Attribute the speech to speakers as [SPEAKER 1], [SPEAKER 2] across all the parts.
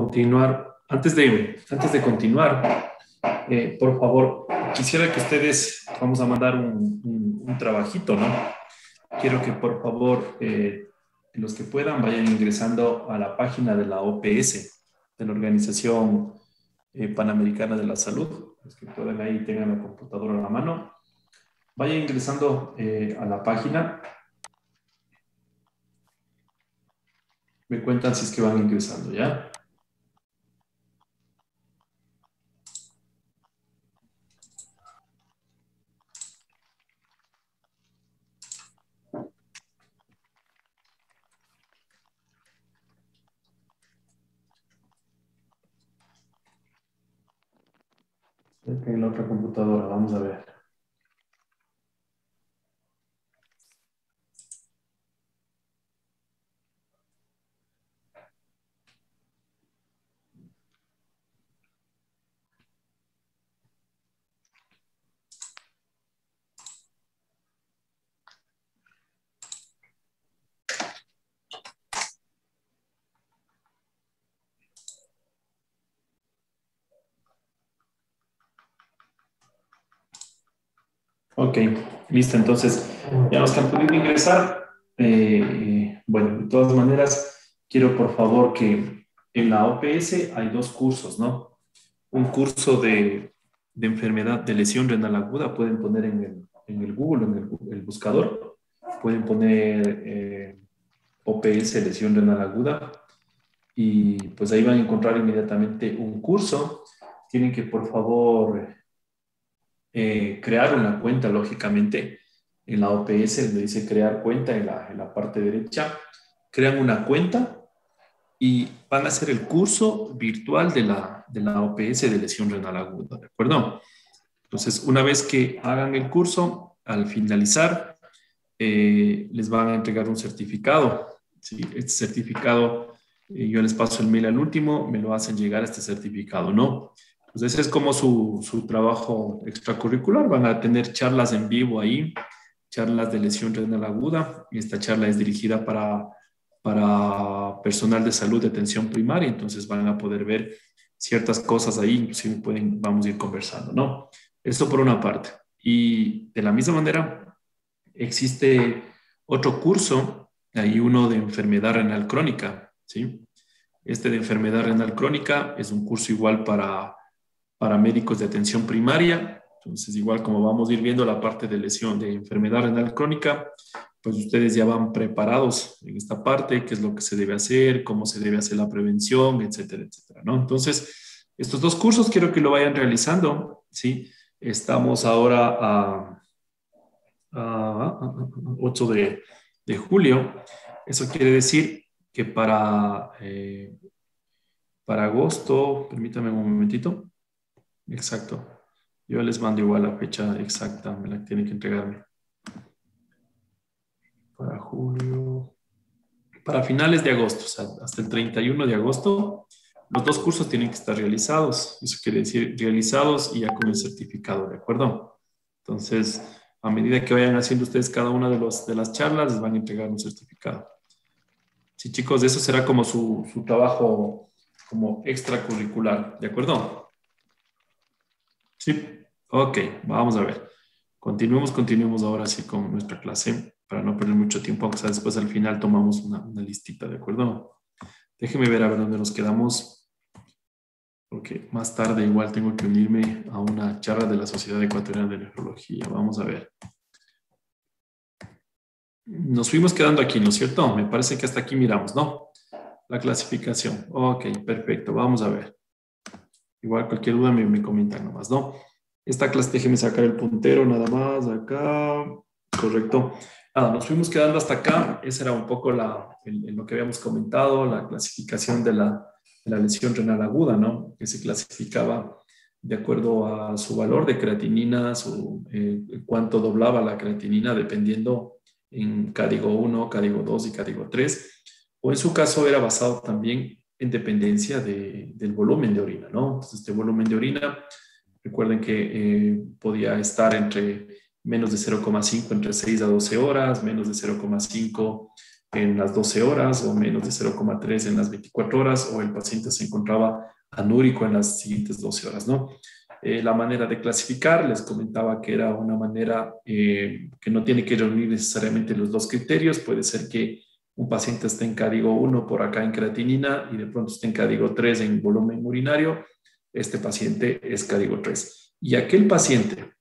[SPEAKER 1] continuar, antes de continuar, por favor, quisiera que ustedes, vamos a mandar un trabajito, ¿no? Quiero que por favor, los que puedan, vayan ingresando a la página de la OPS, de la Organización Panamericana de la Salud. Los que puedan ahí, tengan la computadora a la mano. Vayan ingresando a la página. Me cuentan si es que van ingresando, ¿ya? En la otra computadora, vamos a ver. Ok, listo. Entonces, ya los que han podido ingresar, bueno, de todas maneras, quiero por favor que en la OPS hay dos cursos, ¿no? Un curso de enfermedad de lesión renal aguda, pueden poner en el Google, en el buscador, pueden poner OPS lesión renal aguda y pues ahí van a encontrar inmediatamente un curso. Tienen que por favor crear una cuenta, lógicamente, en la OPS, donde dice crear cuenta en la parte derecha. Crean una cuenta y van a hacer el curso virtual de la OPS de lesión renal aguda, ¿de acuerdo? Entonces, una vez que hagan el curso, al finalizar, les van a entregar un certificado. ¿Sí? Este certificado, yo les paso el mail al último, me lo hacen llegar a este certificado, ¿no? Entonces, ese es como su trabajo extracurricular. Van a tener charlas en vivo ahí, charlas de lesión renal aguda. Y esta charla es dirigida para personal de salud de atención primaria. Entonces, van a poder ver ciertas cosas ahí, inclusive vamos a ir conversando, ¿no? Esto por una parte. Y de la misma manera, existe otro curso, hay uno de enfermedad renal crónica, ¿sí? Este de enfermedad renal crónica es un curso igual para médicos de atención primaria. Entonces, igual como vamos a ir viendo la parte de lesión de enfermedad renal crónica, pues ustedes ya van preparados en esta parte, qué es lo que se debe hacer, cómo se debe hacer la prevención, etcétera, etcétera, ¿no? Entonces, estos dos cursos quiero que lo vayan realizando, ¿sí? Estamos ahora a 8 de julio. Eso quiere decir que para agosto, permítame un momentito. Exacto. Yo les mando igual la fecha exacta, me la tienen que entregarme. Para julio. Para finales de agosto, o sea, hasta el 31 de agosto, los dos cursos tienen que estar realizados. Eso quiere decir realizados y ya con el certificado, ¿de acuerdo? Entonces, a medida que vayan haciendo ustedes cada una de las charlas, les van a entregar un certificado. Sí, chicos, eso será como su trabajo como extracurricular, ¿de acuerdo? Sí, ok, vamos a ver. Continuemos ahora sí con nuestra clase para no perder mucho tiempo, aunque sea después al final tomamos una listita, ¿de acuerdo? Déjenme ver a ver dónde nos quedamos, porque más tarde igual tengo que unirme a una charla de la Sociedad Ecuatoriana de Nefrología. Vamos a ver. Nos fuimos quedando aquí, ¿no es cierto? Me parece que hasta aquí miramos, ¿no? La clasificación. Ok, perfecto. Vamos a ver. Igual cualquier duda me comentan nomás, ¿no? Esta clase, déjeme sacar el puntero nada más acá. Correcto. Nada, nos fuimos quedando hasta acá. Esa era un poco lo que habíamos comentado, la clasificación de la lesión renal aguda, ¿no? Que se clasificaba de acuerdo a su valor de creatinina, cuánto doblaba la creatinina dependiendo en código 1, código 2 y código 3. O en su caso era basado también en dependencia del volumen de orina, ¿no? Entonces, este volumen de orina, recuerden que podía estar entre menos de 0,5 entre 6 a 12 horas, menos de 0,5 en las 12 horas o menos de 0,3 en las 24 horas, o el paciente se encontraba anúrico en las siguientes 12 horas, ¿no? La manera de clasificar, les comentaba que era una manera que no tiene que reunir necesariamente los dos criterios. Puede ser que un paciente esté en código 1 por acá en creatinina y de pronto esté en código 3 en volumen urinario. Este paciente es código 3. Y aquel paciente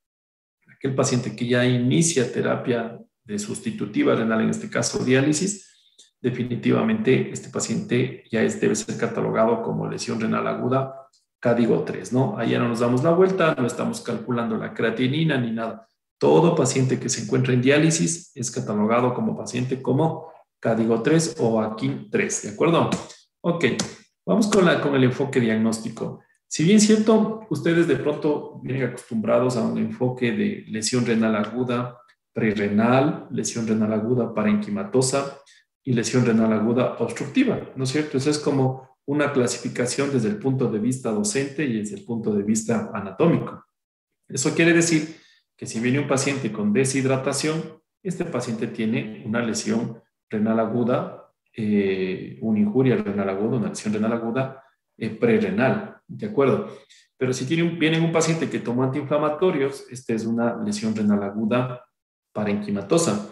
[SPEAKER 1] que ya inicia terapia de sustitutiva renal, en este caso diálisis, definitivamente este paciente ya debe ser catalogado como lesión renal aguda código 3, ¿no? Allá no nos damos la vuelta, no estamos calculando la creatinina ni nada. Todo paciente que se encuentra en diálisis es catalogado como paciente como código 3 o AKIN 3, ¿de acuerdo? Ok, vamos con el enfoque diagnóstico. Si bien es cierto, ustedes de pronto vienen acostumbrados a un enfoque de lesión renal aguda prerrenal, lesión renal aguda parenquimatosa y lesión renal aguda obstructiva, ¿no es cierto? Eso es como una clasificación desde el punto de vista docente y desde el punto de vista anatómico. Eso quiere decir que si viene un paciente con deshidratación, este paciente tiene una lesión renal aguda, una injuria renal aguda, una lesión renal aguda prerrenal, ¿de acuerdo? Pero si viene un paciente que toma antiinflamatorios, esta es una lesión renal aguda parenquimatosa.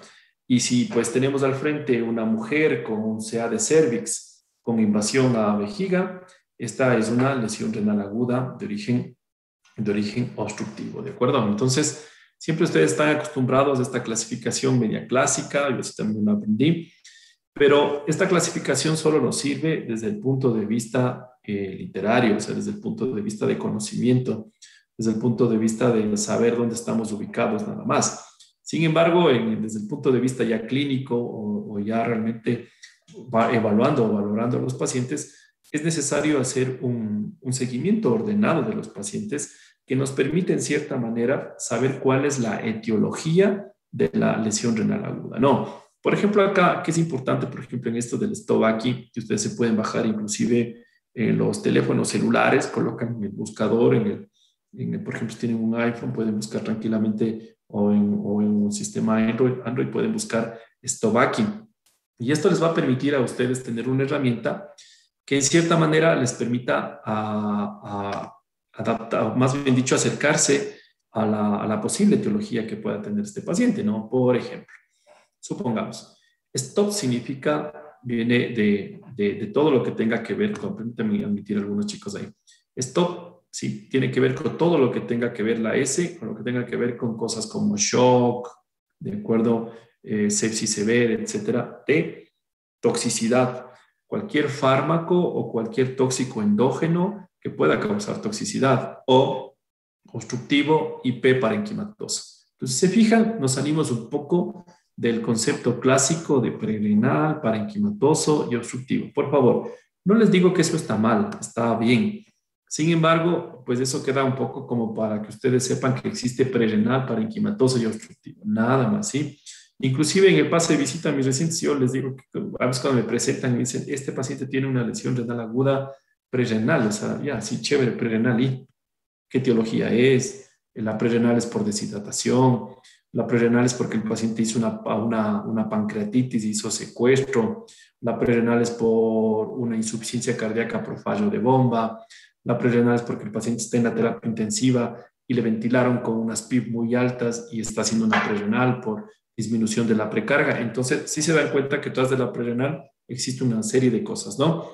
[SPEAKER 1] Y si pues tenemos al frente una mujer con un CA de cervix, con invasión a vejiga, esta es una lesión renal aguda de origen obstructivo, ¿de acuerdo? Entonces, siempre ustedes están acostumbrados a esta clasificación media clásica, yo también lo aprendí, pero esta clasificación solo nos sirve desde el punto de vista literario, o sea, desde el punto de vista de conocimiento, desde el punto de vista de saber dónde estamos ubicados nada más. Sin embargo, desde el punto de vista ya clínico o ya realmente evaluando o valorando a los pacientes, es necesario hacer un seguimiento ordenado de los pacientes que nos permite en cierta manera saber cuál es la etiología de la lesión renal aguda. No, por ejemplo, acá, que es importante, por ejemplo, en esto del Stovaki, que ustedes se pueden bajar inclusive en los teléfonos celulares, colocan en el buscador, por ejemplo, si tienen un iPhone, pueden buscar tranquilamente o en un sistema Android pueden buscar Stovaki. Y esto les va a permitir a ustedes tener una herramienta que en cierta manera les permita adaptar, más bien dicho, acercarse a la posible etiología que pueda tener este paciente, ¿no? Por ejemplo, supongamos, STOP viene de todo lo que tenga que ver con, permítanme admitir algunos chicos ahí, STOP, sí, tiene que ver con todo lo que tenga que ver la S, con lo que tenga que ver con cosas como shock, ¿de acuerdo? Sepsis severa, etcétera. T, toxicidad, cualquier fármaco o cualquier tóxico endógeno que pueda causar toxicidad, o obstructivo y P, parenquimatosa. Entonces, se fijan, nos salimos un poco del concepto clásico de prerenal, parenquimatoso y obstructivo. Por favor, no les digo que eso está mal, está bien. Sin embargo, pues eso queda un poco como para que ustedes sepan que existe prerenal, parenquimatoso y obstructivo. Nada más, ¿sí? Inclusive en el pase de visita a mis recientes, yo les digo que a veces cuando me presentan me dicen, este paciente tiene una lesión renal aguda prerenal, o sea, ya, sí, chévere, prerenal, ¿y qué etiología es? La prerenal es por deshidratación, la prerenal es porque el paciente hizo una pancreatitis, hizo secuestro, la prerenal es por una insuficiencia cardíaca por fallo de bomba, la prerenal es porque el paciente está en la terapia intensiva y le ventilaron con unas PIB muy altas y está haciendo una prerenal por disminución de la precarga. Entonces, sí se dan cuenta que tras de la prerenal existe una serie de cosas, ¿no?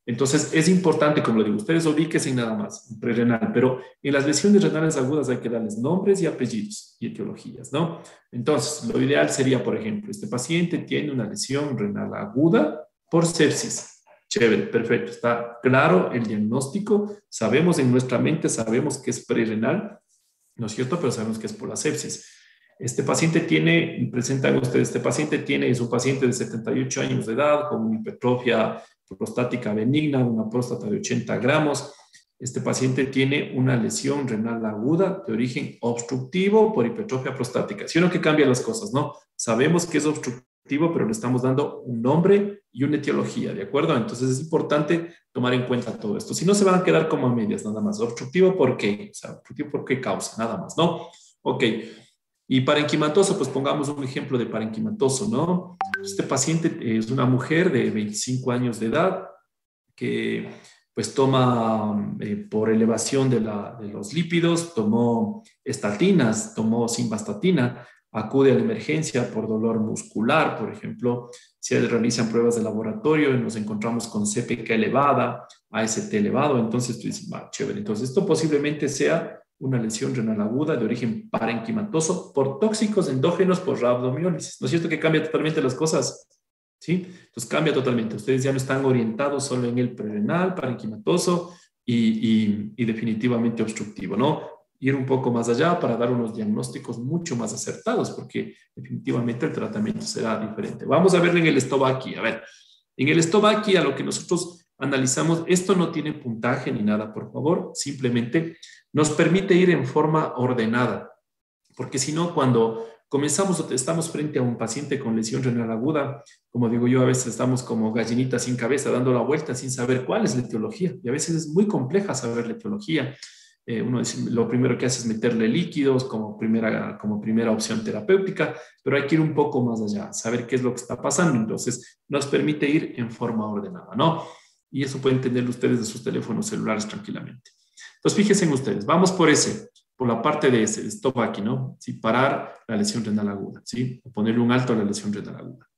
[SPEAKER 1] Entonces, es importante, como lo digo, ustedes ubíquense en nada más, prerenal, pero en las lesiones renales agudas hay que darles nombres y apellidos y etiologías, ¿no? Entonces, lo ideal sería, por ejemplo, este paciente tiene una lesión renal aguda por sepsis. Chévere, perfecto, está claro el diagnóstico, sabemos en nuestra mente, sabemos que es prerenal, ¿no es cierto? Pero sabemos que es por la sepsis. Este paciente presentan ustedes, es un paciente de 78 años de edad con una hipertrofia prostática benigna, una próstata de 80 gramos. Este paciente tiene una lesión renal aguda de origen obstructivo por hipertrofia prostática. ¿Sí o no que cambian las cosas, no? Sabemos que es obstructivo, pero le estamos dando un nombre y una etiología, ¿de acuerdo? Entonces es importante tomar en cuenta todo esto. Si no, se van a quedar como a medias, nada más. ¿Obstructivo por qué? O sea, ¿obstructivo por qué causa? Nada más, ¿no? Ok. Y parenquimatoso, pues pongamos un ejemplo de parenquimatoso, ¿no? Este paciente es una mujer de 25 años de edad que pues toma por elevación de los lípidos, tomó estatinas, tomó simvastatina, acude a la emergencia por dolor muscular, por ejemplo, se realizan pruebas de laboratorio y nos encontramos con CPK elevada, AST elevado, entonces tú dices, va, chévere, entonces esto posiblemente sea una lesión renal aguda de origen parenquimatoso por tóxicos endógenos por rabdomiólisis. ¿No es cierto que cambia totalmente las cosas? ¿Sí? Entonces cambia totalmente. Ustedes ya no están orientados solo en el prerenal, parenquimatoso y definitivamente obstructivo, ¿no? Ir un poco más allá para dar unos diagnósticos mucho más acertados, porque definitivamente el tratamiento será diferente. Vamos a verlo en el Stovaki. A ver, en el Stovaki, a lo que nosotros analizamos, esto no tiene puntaje ni nada, por favor, simplemente nos permite ir en forma ordenada, porque si no, cuando comenzamos o estamos frente a un paciente con lesión renal aguda, como digo yo, a veces estamos como gallinitas sin cabeza, dando la vuelta sin saber cuál es la etiología. Y a veces es muy compleja saber la etiología. Uno dice, lo primero que hace es meterle líquidos como primera opción terapéutica, pero hay que ir un poco más allá, saber qué es lo que está pasando. Entonces, nos permite ir en forma ordenada, ¿no? Y eso pueden tenerlo ustedes de sus teléfonos celulares tranquilamente. Entonces, fíjense en ustedes, vamos por la parte de ese, stop aquí, ¿no? Sí, parar la lesión renal aguda, ¿sí? O ponerle un alto a la lesión renal aguda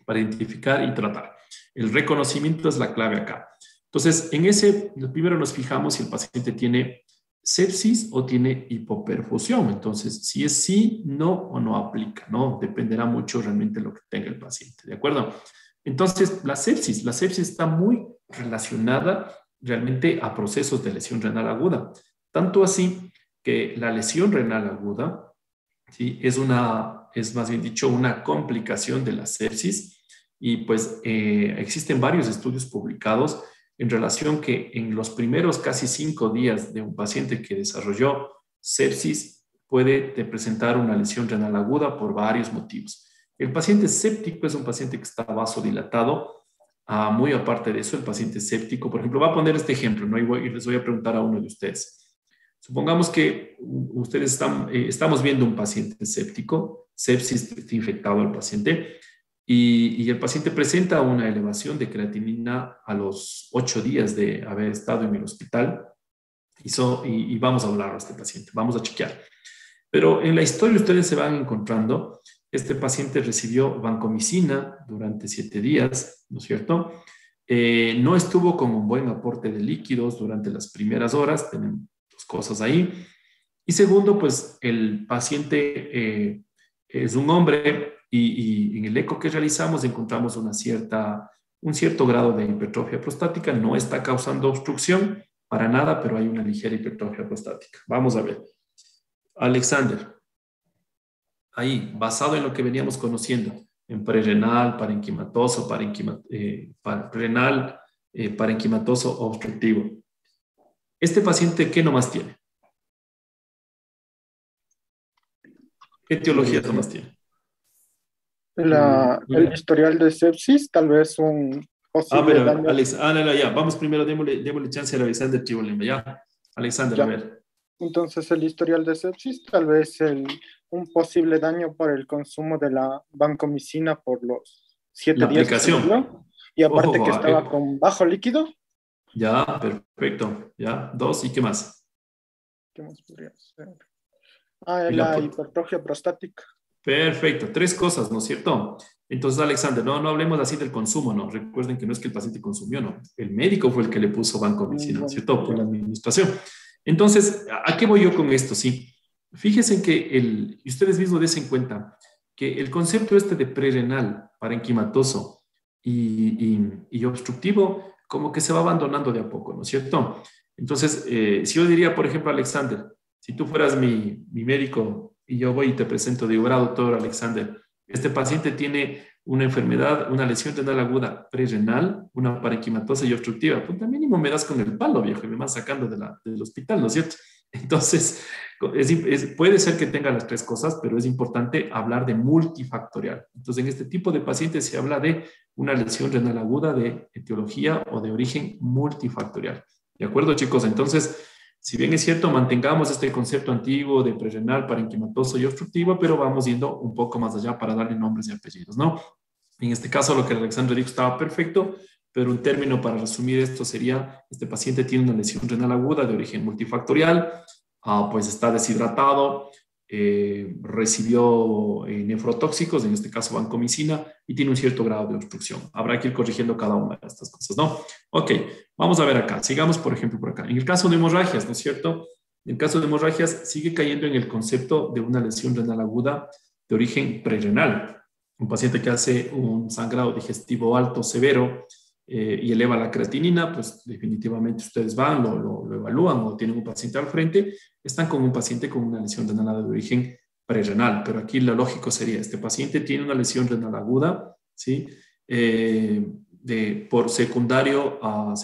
[SPEAKER 1] para identificar y tratar. El reconocimiento es la clave acá. Entonces, en ese, primero nos fijamos si el paciente tiene sepsis o tiene hipoperfusión. Entonces, si es sí, no o no aplica, ¿no? Dependerá mucho realmente de lo que tenga el paciente, ¿de acuerdo? Entonces, la sepsis está muy relacionada realmente a procesos de lesión renal aguda. Tanto así que la lesión renal aguda, ¿sí? Es más bien dicho, una complicación de la sepsis y pues existen varios estudios publicados en relación que en los primeros casi 5 días de un paciente que desarrolló sepsis puede presentar una lesión renal aguda por varios motivos. El paciente séptico es un paciente que está vasodilatado. Muy aparte de eso, el paciente séptico, por ejemplo, va a poner este ejemplo, ¿no? Y les voy a preguntar a uno de ustedes. Supongamos que ustedes estamos viendo un paciente séptico, sepsis, está infectado el paciente, y el paciente presenta una elevación de creatinina a los 8 días de haber estado en el hospital, y vamos a hablar a este paciente, vamos a chequear. Pero en la historia ustedes se van encontrando, este paciente recibió vancomicina durante 7 días, ¿no es cierto? No estuvo con un buen aporte de líquidos durante las primeras horas, tienen dos cosas ahí. Y segundo, pues el paciente es un hombre y en el eco que realizamos encontramos un cierto grado de hipertrofia prostática, no está causando obstrucción para nada, pero hay una ligera hipertrofia prostática. Vamos a ver. Alexander, ahí, basado en lo que veníamos conociendo, en prerenal, parenquimatoso, renal, parenquimatoso obstructivo. ¿Este paciente qué nomás tiene? ¿Qué etiología nomás tiene?
[SPEAKER 2] El historial de sepsis, tal vez un posible
[SPEAKER 1] Pero
[SPEAKER 2] daño.
[SPEAKER 1] Alex, no, ya, vamos primero, démosle chance a Alexander Tribolema, ya. Alexander, a
[SPEAKER 2] Ya.
[SPEAKER 1] ver.
[SPEAKER 2] Entonces, el historial de sepsis, tal vez un posible daño por el consumo de la vancomicina por los 7
[SPEAKER 1] La
[SPEAKER 2] días que se le
[SPEAKER 1] aplicación.
[SPEAKER 2] dio. Y aparte que
[SPEAKER 1] Ojo,
[SPEAKER 2] estaba con bajo líquido.
[SPEAKER 1] ya, perfecto, ya, 2, ¿y qué más?
[SPEAKER 2] ¿Qué más podría ser?
[SPEAKER 1] Y la,
[SPEAKER 2] La hipertrofia prostática.
[SPEAKER 1] Perfecto, 3 cosas, ¿no es cierto? Entonces, Alexander, no hablemos así del consumo, ¿no? Recuerden que no es que el paciente consumió, ¿no? El médico fue el que le puso vancomicina, ¿no es
[SPEAKER 2] Bueno,
[SPEAKER 1] cierto? Por
[SPEAKER 2] ya.
[SPEAKER 1] la administración. Entonces, ¿a qué voy yo con esto? Sí, fíjense que y ustedes mismos desen cuenta que el concepto este de prerenal, parenquimatoso y obstructivo, como que se va abandonando de a poco, ¿no es cierto? Entonces, si yo diría, por ejemplo, Alexander, si tú fueras mi médico y yo voy y te presento, digo, doctor Alexander, este paciente tiene una enfermedad, una lesión renal aguda prerenal, una parenquimatosa y obstructiva, pues también mínimo me das con el palo, viejo, y me vas sacando del hospital, ¿no es cierto? Entonces, puede ser que tenga las 3 cosas, pero es importante hablar de multifactorial. Entonces, en este tipo de pacientes se habla de una lesión renal aguda de etiología o de origen multifactorial. ¿De acuerdo, chicos? Entonces, Si bien es cierto, mantengamos este concepto antiguo de prerrenal, parenquimatoso y obstructivo, pero vamos yendo un poco más allá para darle nombres y apellidos, ¿no? En este caso, lo que Alexandra dijo estaba perfecto, pero un término para resumir esto sería, este paciente tiene una lesión renal aguda de origen multifactorial, pues está deshidratado, recibió nefrotóxicos, en este caso vancomicina, y tiene un cierto grado de obstrucción. Habrá que ir corrigiendo cada una de estas cosas, ¿no? Ok, vamos a ver acá. Sigamos, por ejemplo, por acá. En el caso de hemorragias, ¿no es cierto? En el caso de hemorragias, sigue cayendo en el concepto de una lesión renal aguda de origen prerrenal. Un paciente que hace un sangrado digestivo alto severo y eleva la creatinina, pues definitivamente ustedes van, lo evalúan o tienen un paciente al frente, están con un paciente con una lesión renal de origen prerrenal. Pero aquí lo lógico sería, este paciente tiene una lesión renal aguda, ¿sí? Por secundario a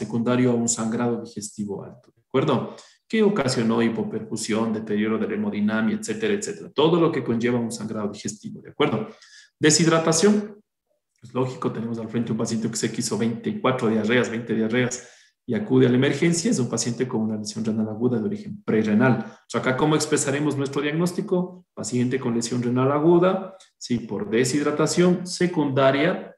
[SPEAKER 1] un sangrado digestivo alto, ¿de acuerdo? Que ocasionó hipoperfusión, deterioro de la hemodinamia, etcétera, etcétera. Todo lo que conlleva un sangrado digestivo, ¿de acuerdo? Deshidratación, es lógico, tenemos al frente un paciente que se quiso 24 diarreas, 20 diarreas y acude a la emergencia, es un paciente con una lesión renal aguda de origen prerrenal. O sea, acá, ¿cómo expresaremos nuestro diagnóstico? Paciente con lesión renal aguda, sí, por deshidratación secundaria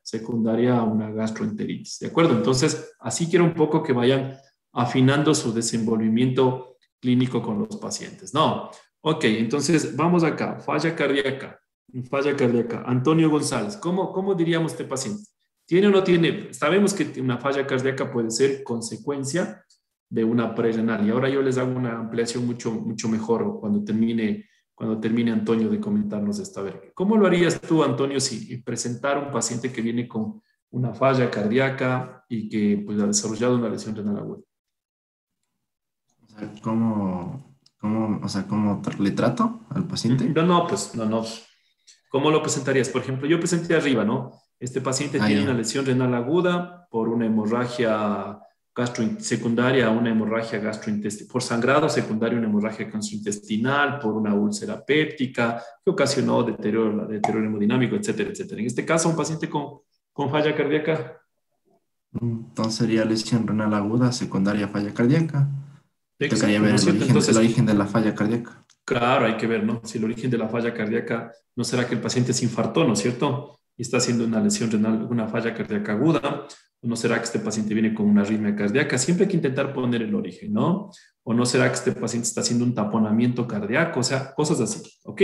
[SPEAKER 1] a una gastroenteritis, ¿de acuerdo? Entonces, así quiero un poco que vayan afinando su desenvolvimiento clínico con los pacientes. No, ok, entonces vamos acá, falla cardíaca. Falla cardíaca. Antonio González, ¿cómo diríamos este paciente? ¿Tiene o no tiene? Sabemos que una falla cardíaca puede ser consecuencia de una prerrenal. Y ahora yo les hago una ampliación mucho mejor cuando termine Antonio de comentarnos esta. A ver, ¿cómo lo harías tú, Antonio, si presentara un paciente que viene con una falla cardíaca y que pues, ha desarrollado una lesión renal aguda?
[SPEAKER 3] O sea, ¿cómo le trato al paciente?
[SPEAKER 1] No, pues no. ¿Cómo lo presentarías? Por ejemplo, yo presenté arriba, ¿no? Este paciente
[SPEAKER 3] Ah,
[SPEAKER 1] tiene una
[SPEAKER 3] ya.
[SPEAKER 1] lesión renal aguda por una hemorragia secundaria a una hemorragia gastrointestinal, por sangrado secundario a una hemorragia gastrointestinal, por una úlcera péptica que ocasionó deterioro hemodinámico, etcétera, etcétera. En este caso, un paciente con falla cardíaca.
[SPEAKER 3] Entonces sería lesión renal aguda, secundaria falla cardíaca. Y tocaría
[SPEAKER 1] Exacto,
[SPEAKER 3] ver
[SPEAKER 1] ¿no es cierto?
[SPEAKER 3] el
[SPEAKER 1] Entonces,
[SPEAKER 3] origen de la falla cardíaca.
[SPEAKER 1] claro, hay que ver, ¿no? Si el origen de la falla cardíaca no será que el paciente se infartó, ¿no es cierto? Y está haciendo una lesión renal, una falla cardíaca aguda, o no será que este paciente viene con una arritmia cardíaca. Siempre hay que intentar poner el origen, ¿no? O no será que este paciente está haciendo un taponamiento cardíaco, o sea, cosas así, ¿ok?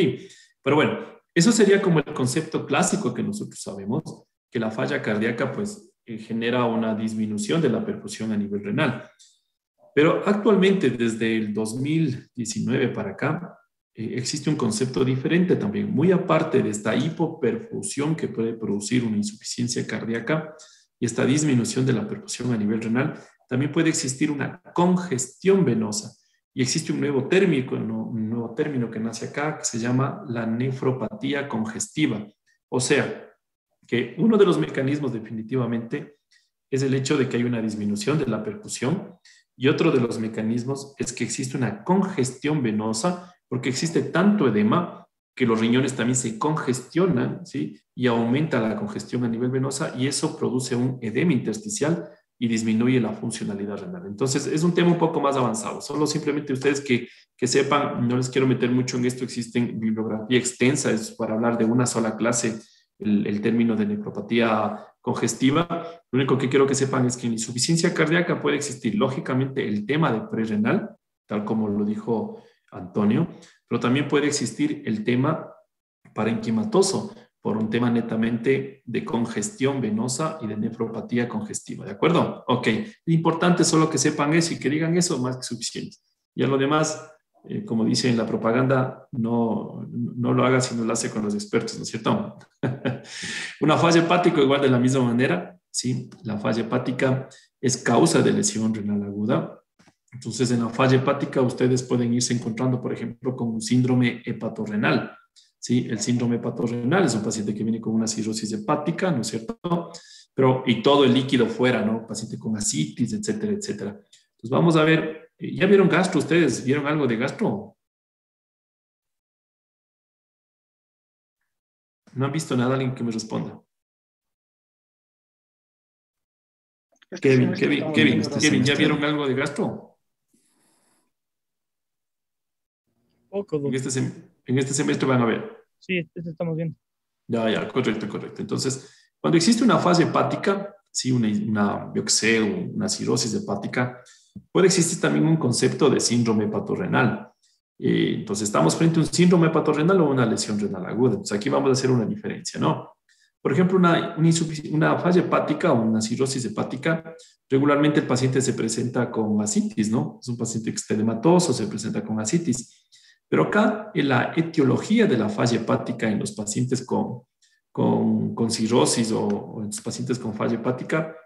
[SPEAKER 1] Pero bueno, eso sería como el concepto clásico que nosotros sabemos, que la falla cardíaca, pues, genera una disminución de la perfusión a nivel renal. Pero actualmente, desde el 2019 para acá, existe un concepto diferente también. Muy aparte de esta hipoperfusión que puede producir una insuficiencia cardíaca y esta disminución de la perfusión a nivel renal, también puede existir una congestión venosa. Y existe un nuevo término que nace acá que se llama la nefropatía congestiva. O sea, que uno de los mecanismos definitivamente es el hecho de que hay una disminución de la perfusión y otro de los mecanismos es que existe una congestión venosa porque existe tanto edema que los riñones también se congestionan, ¿sí? Y aumenta la congestión a nivel venosa y eso produce un edema intersticial y disminuye la funcionalidad renal. Entonces, es un tema un poco más avanzado. Solo simplemente ustedes que sepan, no les quiero meter mucho en esto, existen bibliografía extensa, es para hablar de una sola clase el término de nefropatía congestiva. Lo único que quiero que sepan es que en insuficiencia cardíaca puede existir, lógicamente, el tema de prerrenal, tal como lo dijo Antonio, pero también puede existir el tema parenquimatoso por un tema netamente de congestión venosa y de nefropatía congestiva, ¿de acuerdo? Ok, importante solo que sepan eso y que digan eso más que suficiente. Ya lo demás, como dice en la propaganda, no lo haga si no lo hace con los expertos, ¿no es cierto? Una falla hepática igual de la misma manera, ¿sí? La falla hepática es causa de lesión renal aguda. Entonces, en la falla hepática ustedes pueden irse encontrando, por ejemplo, con un síndrome hepatorrenal, ¿sí? El síndrome hepatorrenal es un paciente que viene con una cirrosis hepática, ¿no es cierto? Y todo el líquido fuera, ¿no? Paciente con ascitis, etcétera, etcétera. Entonces, vamos a ver, ¿ya vieron gastro ustedes? ¿Vieron algo de gastro? No han visto nada, alguien que me responda.
[SPEAKER 2] Este
[SPEAKER 1] Kevin,
[SPEAKER 2] semestre
[SPEAKER 1] Kevin,
[SPEAKER 2] estamos
[SPEAKER 1] Kevin,
[SPEAKER 2] viendo
[SPEAKER 3] Este
[SPEAKER 1] Kevin, ¿ya
[SPEAKER 3] semestre.
[SPEAKER 1] vieron algo de gastro?
[SPEAKER 4] Poco,
[SPEAKER 1] En
[SPEAKER 4] doctor.
[SPEAKER 1] en este semestre van a ver.
[SPEAKER 4] Sí, este estamos viendo.
[SPEAKER 1] Ya, correcto, correcto. Entonces, cuando existe una falla hepática, sí, yo que sé, una cirrosis hepática, puede existir también un concepto de síndrome hepatorrenal. Entonces, estamos frente a un síndrome hepatorrenal o una lesión renal aguda. Entonces, aquí vamos a hacer una diferencia, ¿no? Por ejemplo, una falla hepática o una cirrosis hepática, regularmente el paciente se presenta con ascitis, ¿no? Es un paciente extedematoso, se presenta con ascitis. Pero acá, en la etiología de la falla hepática en los pacientes con cirrosis o en los pacientes con falla hepática,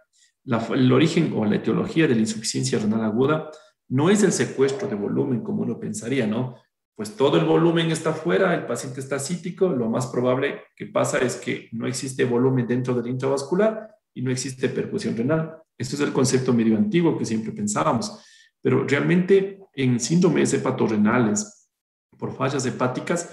[SPEAKER 1] el origen o la etiología de la insuficiencia renal aguda no es el secuestro de volumen como uno pensaría, ¿no? Pues todo el volumen está fuera, el paciente está ascítico, lo más probable que pasa es que no existe volumen dentro del intravascular y no existe perfusión renal. Esto es el concepto medio antiguo que siempre pensábamos, pero realmente en síndromes hepatorrenales por fallas hepáticas,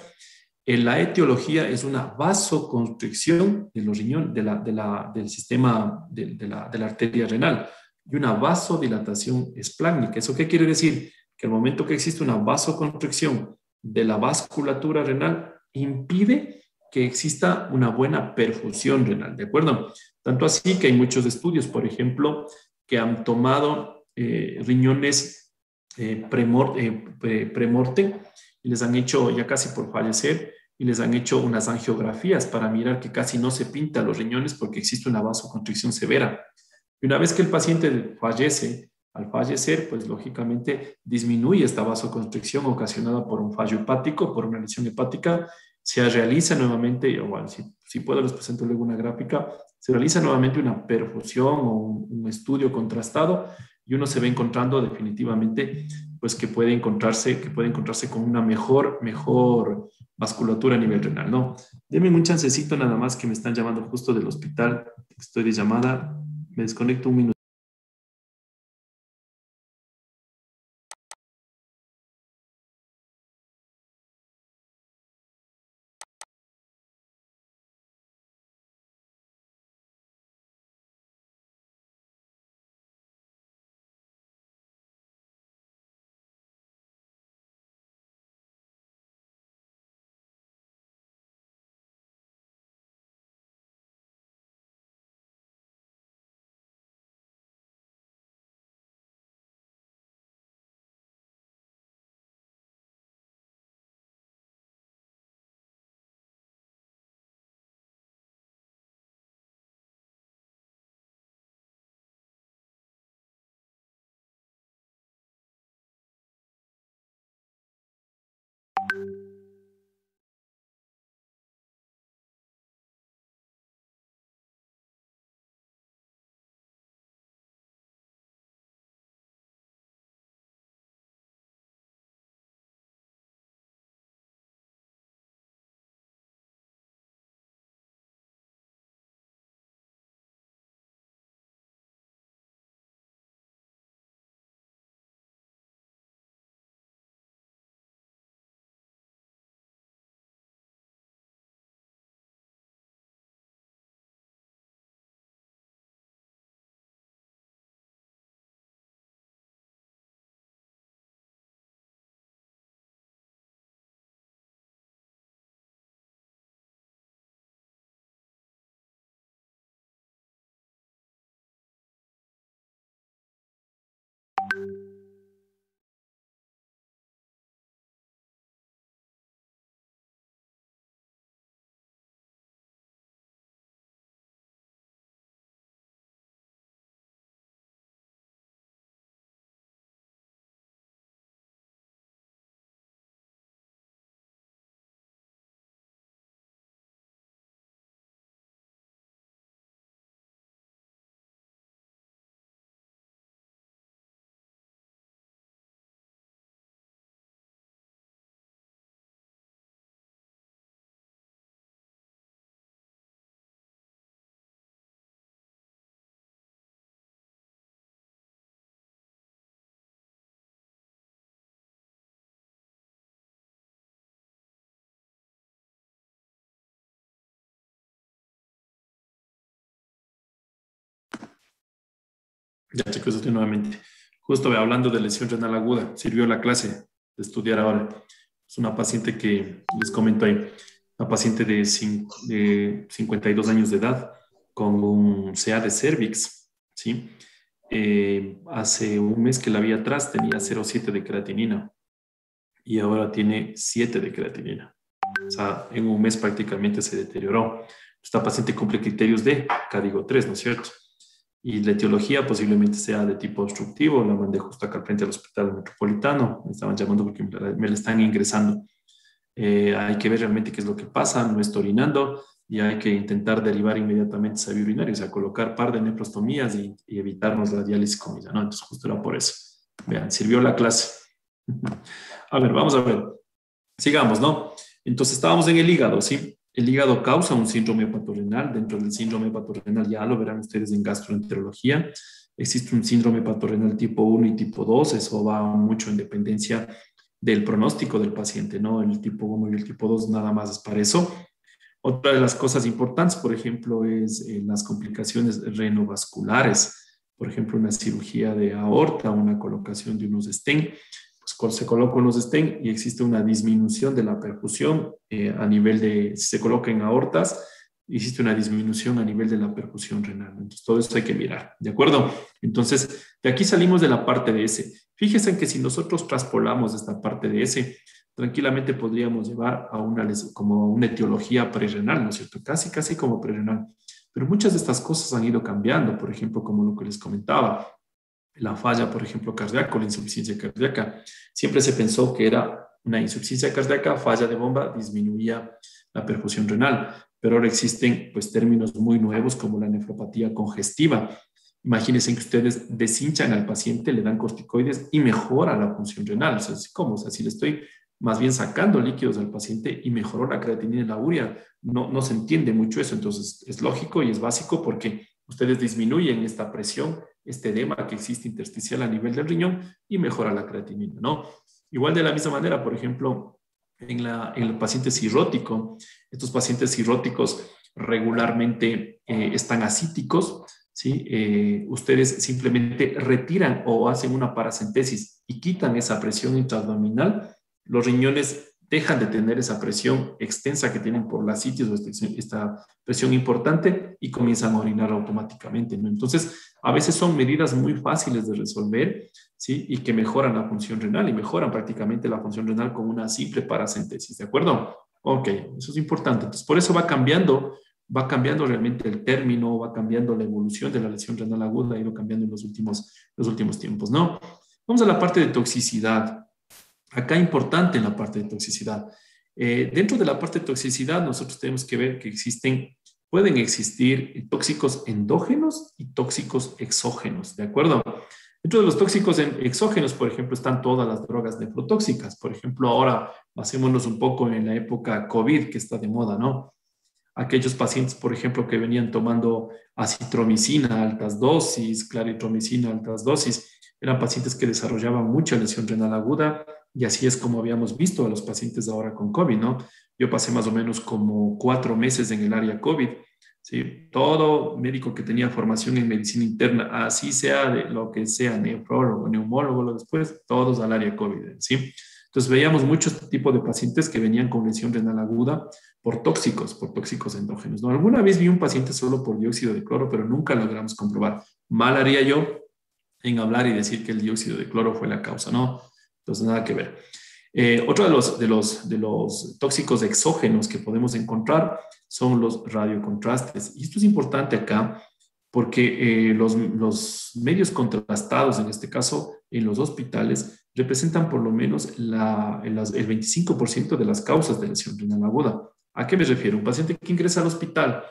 [SPEAKER 1] la etiología es una vasoconstricción de los riñones, del sistema de la arteria renal y una vasodilatación espláncnica. ¿Eso qué quiere decir? Que al momento que existe una vasoconstricción de la vasculatura renal, impide que exista una buena perfusión renal, ¿de acuerdo? Tanto así que hay muchos estudios, por ejemplo, que han tomado riñones premortem y les han hecho, ya casi por fallecer, y les han hecho unas angiografías para mirar que casi no se pinta los riñones porque existe una vasoconstricción severa. Y una vez que el paciente fallece, al fallecer, pues lógicamente disminuye esta vasoconstricción ocasionada por un fallo hepático, por una lesión hepática, se realiza nuevamente, o bueno, si puedo les presento luego una gráfica, se realiza nuevamente una perfusión o un estudio contrastado y uno se va encontrando definitivamente pues que puede encontrarse con una mejor vasculatura a nivel renal, ¿no? Deme un chancecito nada más que me están llamando justo del hospital, estoy de llamada, me desconecto un minuto. Ya chicos, estoy nuevamente. Justo hablando de lesión renal aguda, sirvió la clase de estudiar ahora. Es una paciente que les comento ahí, una paciente de 52 años de edad con un CA de cervix, ¿sí? Hace un mes que la vi atrás tenía 0,7 de creatinina y ahora tiene 7 de creatinina. O sea, en un mes prácticamente se deterioró. Esta paciente cumple criterios de código 3, ¿no es cierto? Y la etiología posiblemente sea de tipo obstructivo. La mandé justo acá al frente al hospital metropolitano. Me estaban llamando porque me la están ingresando. Hay que ver realmente qué es lo que pasa. No está orinando y hay que intentar derivar inmediatamente esa vía urinaria, o sea, colocar par de nefrostomías y evitarnos la diálisis con ella, ¿no? Entonces, justo era por eso. Vean, sirvió la clase. A ver, vamos a ver. Sigamos, ¿no? Entonces, estábamos en el hígado, ¿sí? El hígado causa un síndrome hepatorenal. Dentro del síndrome hepatorenal, ya lo verán ustedes en gastroenterología, existe un síndrome hepatorenal tipo 1 y tipo 2. Eso va mucho en dependencia del pronóstico del paciente, ¿no? El tipo 1 y el tipo 2 nada más es para eso. Otra de las cosas importantes, por ejemplo, es las complicaciones renovasculares. Por ejemplo, una cirugía de aorta, una colocación de unos stent, pues se colocan unos stent y existe una disminución de la perfusión a nivel de, si se coloca en aortas, existe una disminución a nivel de la perfusión renal. Entonces, todo eso hay que mirar, ¿de acuerdo? Entonces, de aquí salimos de la parte de S. Fíjense en que si nosotros traspolamos esta parte de S, tranquilamente podríamos llevar a como una etiología prerrenal, ¿no es cierto? Casi como prerrenal. Pero muchas de estas cosas han ido cambiando, por ejemplo, como lo que les comentaba, la falla, por ejemplo, cardíaca, la insuficiencia cardíaca. Siempre se pensó que era una insuficiencia cardíaca, falla de bomba, disminuía la perfusión renal, pero ahora existen pues términos muy nuevos como la nefropatía congestiva. Imagínense que ustedes deshinchan al paciente, le dan corticoides y mejora la función renal. O sea, ¿cómo? O sea, si le estoy más bien sacando líquidos al paciente y mejoró la creatinina y la urea, no se entiende mucho eso. Entonces, es lógico y es básico porque ustedes disminuyen esta presión, este edema que existe intersticial a nivel del riñón y mejora la creatinina, ¿no? Igual de la misma manera, por ejemplo, en el paciente cirrótico, estos pacientes cirróticos regularmente están ascíticos, ¿sí? Ustedes simplemente retiran o hacen una paracentesis y quitan esa presión intraabdominal, los riñones dejan de tener esa presión extensa que tienen por la ascitis o esta presión importante y comienzan a orinar automáticamente, ¿no? Entonces, a veces son medidas muy fáciles de resolver, ¿sí? Y que mejoran la función renal y mejoran prácticamente la función renal con una simple paracentesis, ¿de acuerdo? Ok, eso es importante. Entonces, por eso va cambiando realmente el término, va cambiando la evolución de la lesión renal aguda, ha ido cambiando en los últimos tiempos, ¿no? Vamos a la parte de toxicidad. Acá importante en la parte de toxicidad. Dentro de la parte de toxicidad, nosotros tenemos que ver que pueden existir tóxicos endógenos y tóxicos exógenos, ¿de acuerdo? Dentro de los tóxicos exógenos, por ejemplo, están todas las drogas nefrotóxicas. Por ejemplo, ahora basémonos un poco en la época COVID, que está de moda, ¿no? Aquellos pacientes, por ejemplo, que venían tomando acitromicina a altas dosis, claritromicina a altas dosis, eran pacientes que desarrollaban mucha lesión renal aguda y así es como habíamos visto a los pacientes ahora con COVID, ¿no? Yo pasé más o menos como 4 meses en el área COVID, ¿sí? Todo médico que tenía formación en medicina interna, así sea de lo que sea, nefrólogo, neumólogo, lo después, todos al área COVID, ¿sí? Entonces veíamos mucho este tipo de pacientes que venían con lesión renal aguda por tóxicos endógenos, ¿no? Alguna vez vi un paciente solo por dióxido de cloro, pero nunca logramos comprobar. Mal haría yo en hablar y decir que el dióxido de cloro fue la causa, ¿no? Entonces, nada que ver. Otro de los tóxicos exógenos que podemos encontrar son los radiocontrastes. Y esto es importante acá porque los medios contrastados, en este caso en los hospitales, representan por lo menos el 25% de las causas de lesión renal aguda. ¿A qué me refiero? Un paciente que ingresa al hospital,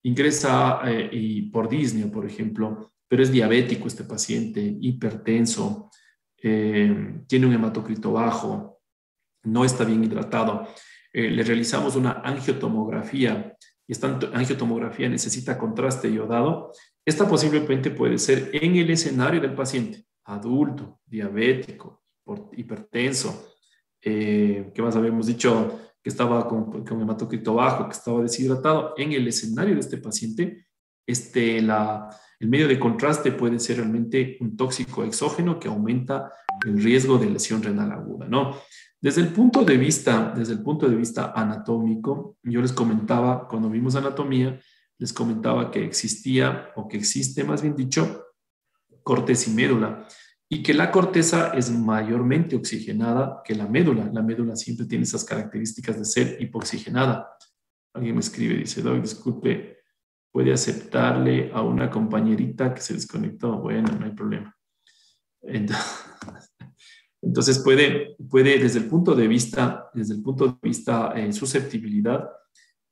[SPEAKER 1] ingresa y por disnea, por ejemplo, pero es diabético este paciente, hipertenso, tiene un hematocrito bajo, no está bien hidratado, le realizamos una angiotomografía y esta angiotomografía necesita contraste iodado. Esta posiblemente puede ser en el escenario del paciente, adulto, diabético, hipertenso, ¿qué más habíamos dicho? Que estaba con hematocrito bajo, que estaba deshidratado. En el escenario de este paciente, el medio de contraste puede ser realmente un tóxico exógeno que aumenta el riesgo de lesión renal aguda, ¿no? Desde el punto de vista anatómico, yo les comentaba, cuando vimos anatomía, les comentaba que existía, o que existe, más bien dicho, corteza y médula, y que la corteza es mayormente oxigenada que la médula. La médula siempre tiene esas características de ser hipoxigenada. Alguien me escribe, dice, Doc, disculpe, ¿puede aceptarle a una compañerita que se desconectó? Bueno, no hay problema. Entonces puede desde el punto de vista susceptibilidad,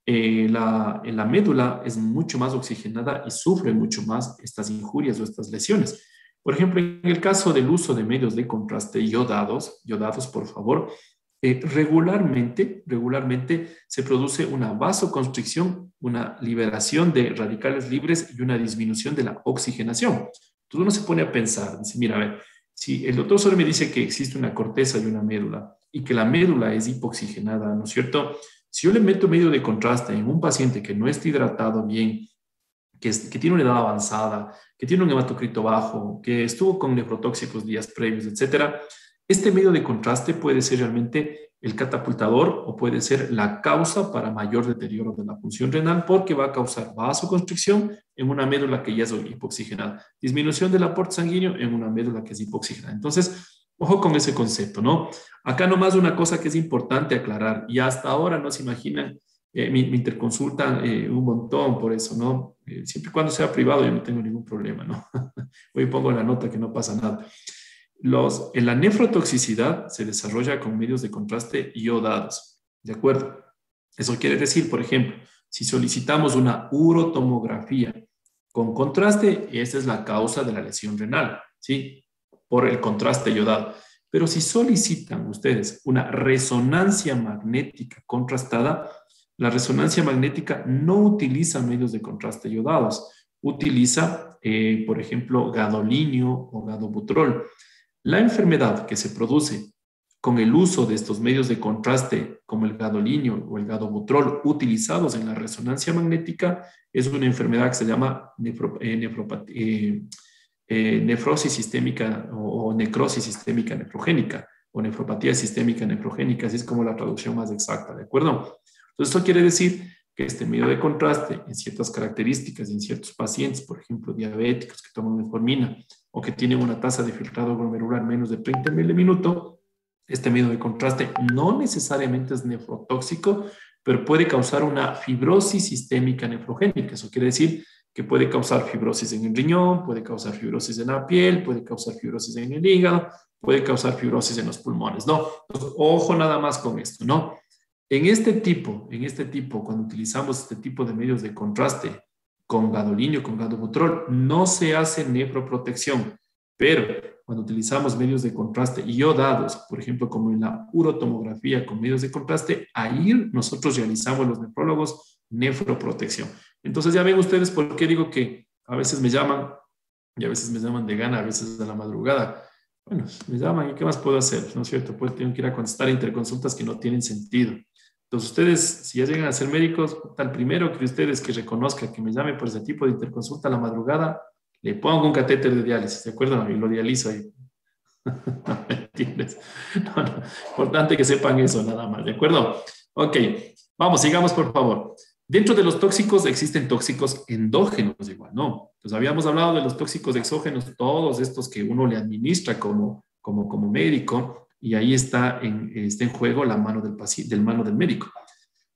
[SPEAKER 1] la médula es mucho más oxigenada y sufre mucho más estas injurias o estas lesiones. Por ejemplo, en el caso del uso de medios de contraste iodados, por favor, regularmente se produce una vasoconstricción, una liberación de radicales libres y una disminución de la oxigenación. Entonces uno se pone a pensar, dice, mira, a ver, si el doctor solo me dice que existe una corteza y una médula y que la médula es hipoxigenada, ¿no es cierto? Si yo le meto medio de contraste en un paciente que no está hidratado bien, que tiene una edad avanzada, que tiene un hematocrito bajo, que estuvo con nefrotóxicos días previos, etcétera, este medio de contraste puede ser realmente el catapultador o puede ser la causa para mayor deterioro de la función renal porque va a causar vasoconstricción en una médula que ya es hipoxigenada, disminución del aporte sanguíneo en una médula que es hipoxigenada. Entonces, ojo con ese concepto, ¿no? Acá nomás una cosa que es importante aclarar, y hasta ahora no se imaginan, me interconsultan un montón por eso, ¿no? Siempre y cuando sea privado yo no tengo ningún problema, ¿no? Hoy pongo la nota que no pasa nada. La nefrotoxicidad se desarrolla con medios de contraste iodados, ¿de acuerdo? Eso quiere decir, por ejemplo, si solicitamos una urotomografía con contraste, esa es la causa de la lesión renal, ¿sí? Por el contraste iodado. Pero si solicitan ustedes una resonancia magnética contrastada, la resonancia magnética no utiliza medios de contraste iodados, utiliza, por ejemplo, gadolinio o gadobutrol. La enfermedad que se produce con el uso de estos medios de contraste, como el gadolinio o el gadobutrol utilizados en la resonancia magnética, es una enfermedad que se llama nefrosis sistémica o necrosis sistémica nefrogénica o nefropatía sistémica nefrogénica, así es como la traducción más exacta, ¿de acuerdo? Entonces, esto quiere decir que este medio de contraste en ciertas características, en ciertos pacientes, por ejemplo, diabéticos que toman metformina o que tienen una tasa de filtrado glomerular menos de 30 ml minuto, este medio de contraste no necesariamente es nefrotóxico, pero puede causar una fibrosis sistémica nefrogénica. Eso quiere decir que puede causar fibrosis en el riñón, puede causar fibrosis en la piel, puede causar fibrosis en el hígado, puede causar fibrosis en los pulmones, ¿no? Entonces, ojo nada más con esto, ¿no? En este tipo, cuando utilizamos este tipo de medios de contraste con gadolinio, con gadobutrol, no se hace nefroprotección, pero cuando utilizamos medios de contraste iodados, por ejemplo, como en la urotomografía con medios de contraste, ahí nosotros realizamos los nefrólogos nefroprotección. Entonces ya ven ustedes por qué digo que a veces me llaman y a veces me llaman de gana, a veces de la madrugada. Bueno, me llaman y ¿qué más puedo hacer? ¿No es cierto? Pues tengo que ir a contestar interconsultas que no tienen sentido. Entonces ustedes, si ya llegan a ser médicos, tal primero que ustedes que reconozcan que me llame por ese tipo de interconsulta a la madrugada, le pongo un catéter de diálisis, ¿de acuerdo? Y lo dializo ahí. No me entiendes. No, no. Importante que sepan eso nada más, ¿de acuerdo? Ok, vamos, sigamos por favor. Dentro de los tóxicos existen tóxicos endógenos igual, ¿no? Entonces habíamos hablado de los tóxicos exógenos, todos estos que uno le administra como médico, y ahí está en juego la mano del paciente, del mano del médico.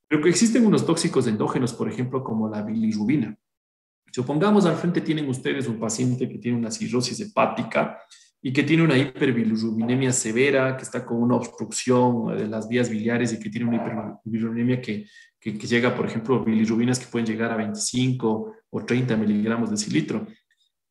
[SPEAKER 1] Pero que existen unos tóxicos endógenos, por ejemplo, como la bilirrubina. Supongamos al frente tienen ustedes un paciente que tiene una cirrosis hepática y que tiene una hiperbilirrubinemia severa, que está con una obstrucción de las vías biliares y que tiene una hiperbilirubinemia que llega, por ejemplo, bilirrubinas que pueden llegar a 25 o 30 miligramos de decilitro.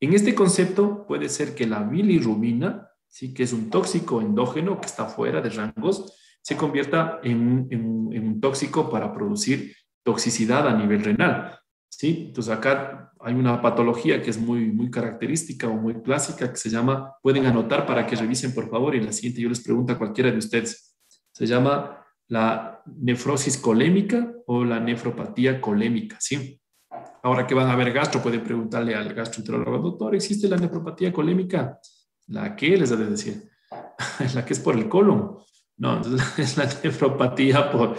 [SPEAKER 1] En este concepto puede ser que la bilirrubina, ¿sí?, que es un tóxico endógeno que está fuera de rangos, se convierta en un tóxico para producir toxicidad a nivel renal, ¿sí? Entonces acá hay una patología que es muy característica o muy clásica que se llama, pueden anotar para que revisen por favor, y la siguiente yo les pregunto a cualquiera de ustedes, se llama la nefrosis colémica o la nefropatía colémica, ¿sí? Ahora que van a ver gastro, pueden preguntarle al gastroenterólogo, doctor, ¿existe la nefropatía colémica? ¿La qué les ha de decir? La que es por el colon. No, entonces es la nefropatía por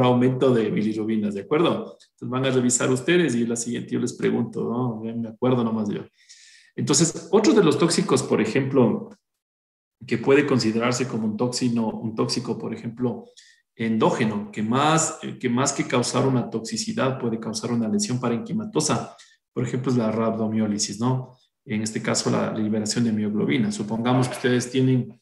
[SPEAKER 1] aumento de bilirrubinas, ¿de acuerdo? Entonces van a revisar ustedes y la siguiente yo les pregunto, ¿no? Me acuerdo nomás yo. Entonces, otro de los tóxicos, por ejemplo, que puede considerarse como un tóxico, por ejemplo, endógeno, que más que causar una toxicidad puede causar una lesión parenquimatosa, por ejemplo, es la rabdomiólisis, ¿no? En este caso, la liberación de mioglobina. Supongamos que ustedes tienen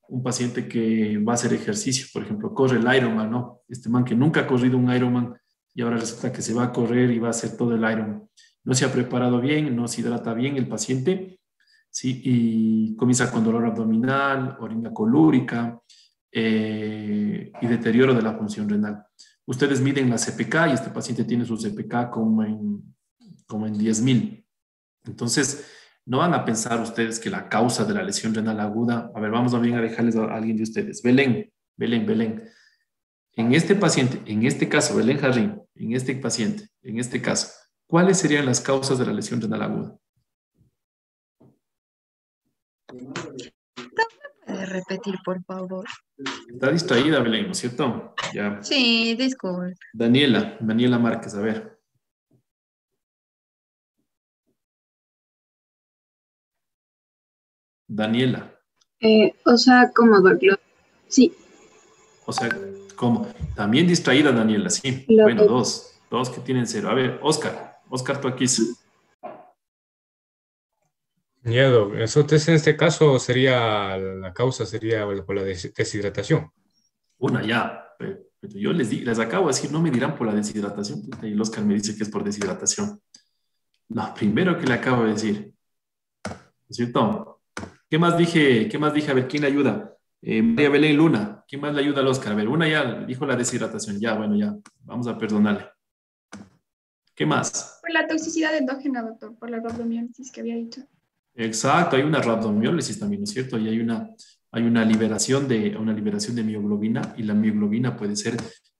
[SPEAKER 1] un paciente que va a hacer ejercicio, por ejemplo, corre el Ironman, ¿no? Este man que nunca ha corrido un Ironman y ahora resulta que se va a correr y va a hacer todo el Ironman. No se ha preparado bien, no se hidrata bien el paciente, ¿sí? Y comienza con dolor abdominal, orina colúrica y deterioro de la función renal. Ustedes miden la CPK y este paciente tiene su CPK como en 10.000. Entonces, no van a pensar ustedes que la causa de la lesión renal aguda, a ver, vamos a bien a dejarles a alguien de ustedes. Belén. En este paciente, en este caso, Belén Jarrín, en este paciente, en este caso, ¿cuáles serían las causas de la lesión renal aguda?
[SPEAKER 4] ¿Puede repetir, por favor?
[SPEAKER 1] Está distraída, Belén, ¿no es cierto? Ya.
[SPEAKER 4] Sí, disculpe.
[SPEAKER 1] Daniela Márquez, a ver. Daniela,
[SPEAKER 5] O sea, como dolor. Sí,
[SPEAKER 1] o sea, ¿cómo? También distraída, Daniela, sí.
[SPEAKER 5] lo
[SPEAKER 1] Bueno, dos que tienen cero. A ver, Oscar, tú aquí.
[SPEAKER 6] Miedo. Entonces, en este caso sería, la causa sería por la deshidratación.
[SPEAKER 1] Una ya. Pero yo les acabo de decir, no me dirán por la deshidratación. Puta, y el Oscar me dice que es por deshidratación. Lo primero que le acabo de decir, ¿no es cierto? ¿Qué más dije? A ver, ¿quién le ayuda? María Belén Luna. ¿Quién más le ayuda al Oscar? A ver, una ya dijo la deshidratación. Ya, bueno, ya. Vamos a perdonarle. ¿Qué más?
[SPEAKER 7] Por la toxicidad endógena, doctor, por la rabdomiólisis que había dicho.
[SPEAKER 1] Exacto, hay una rabdomiólisis también, ¿no es cierto? Y hay una liberación de mioglobina y la mioglobina puede ser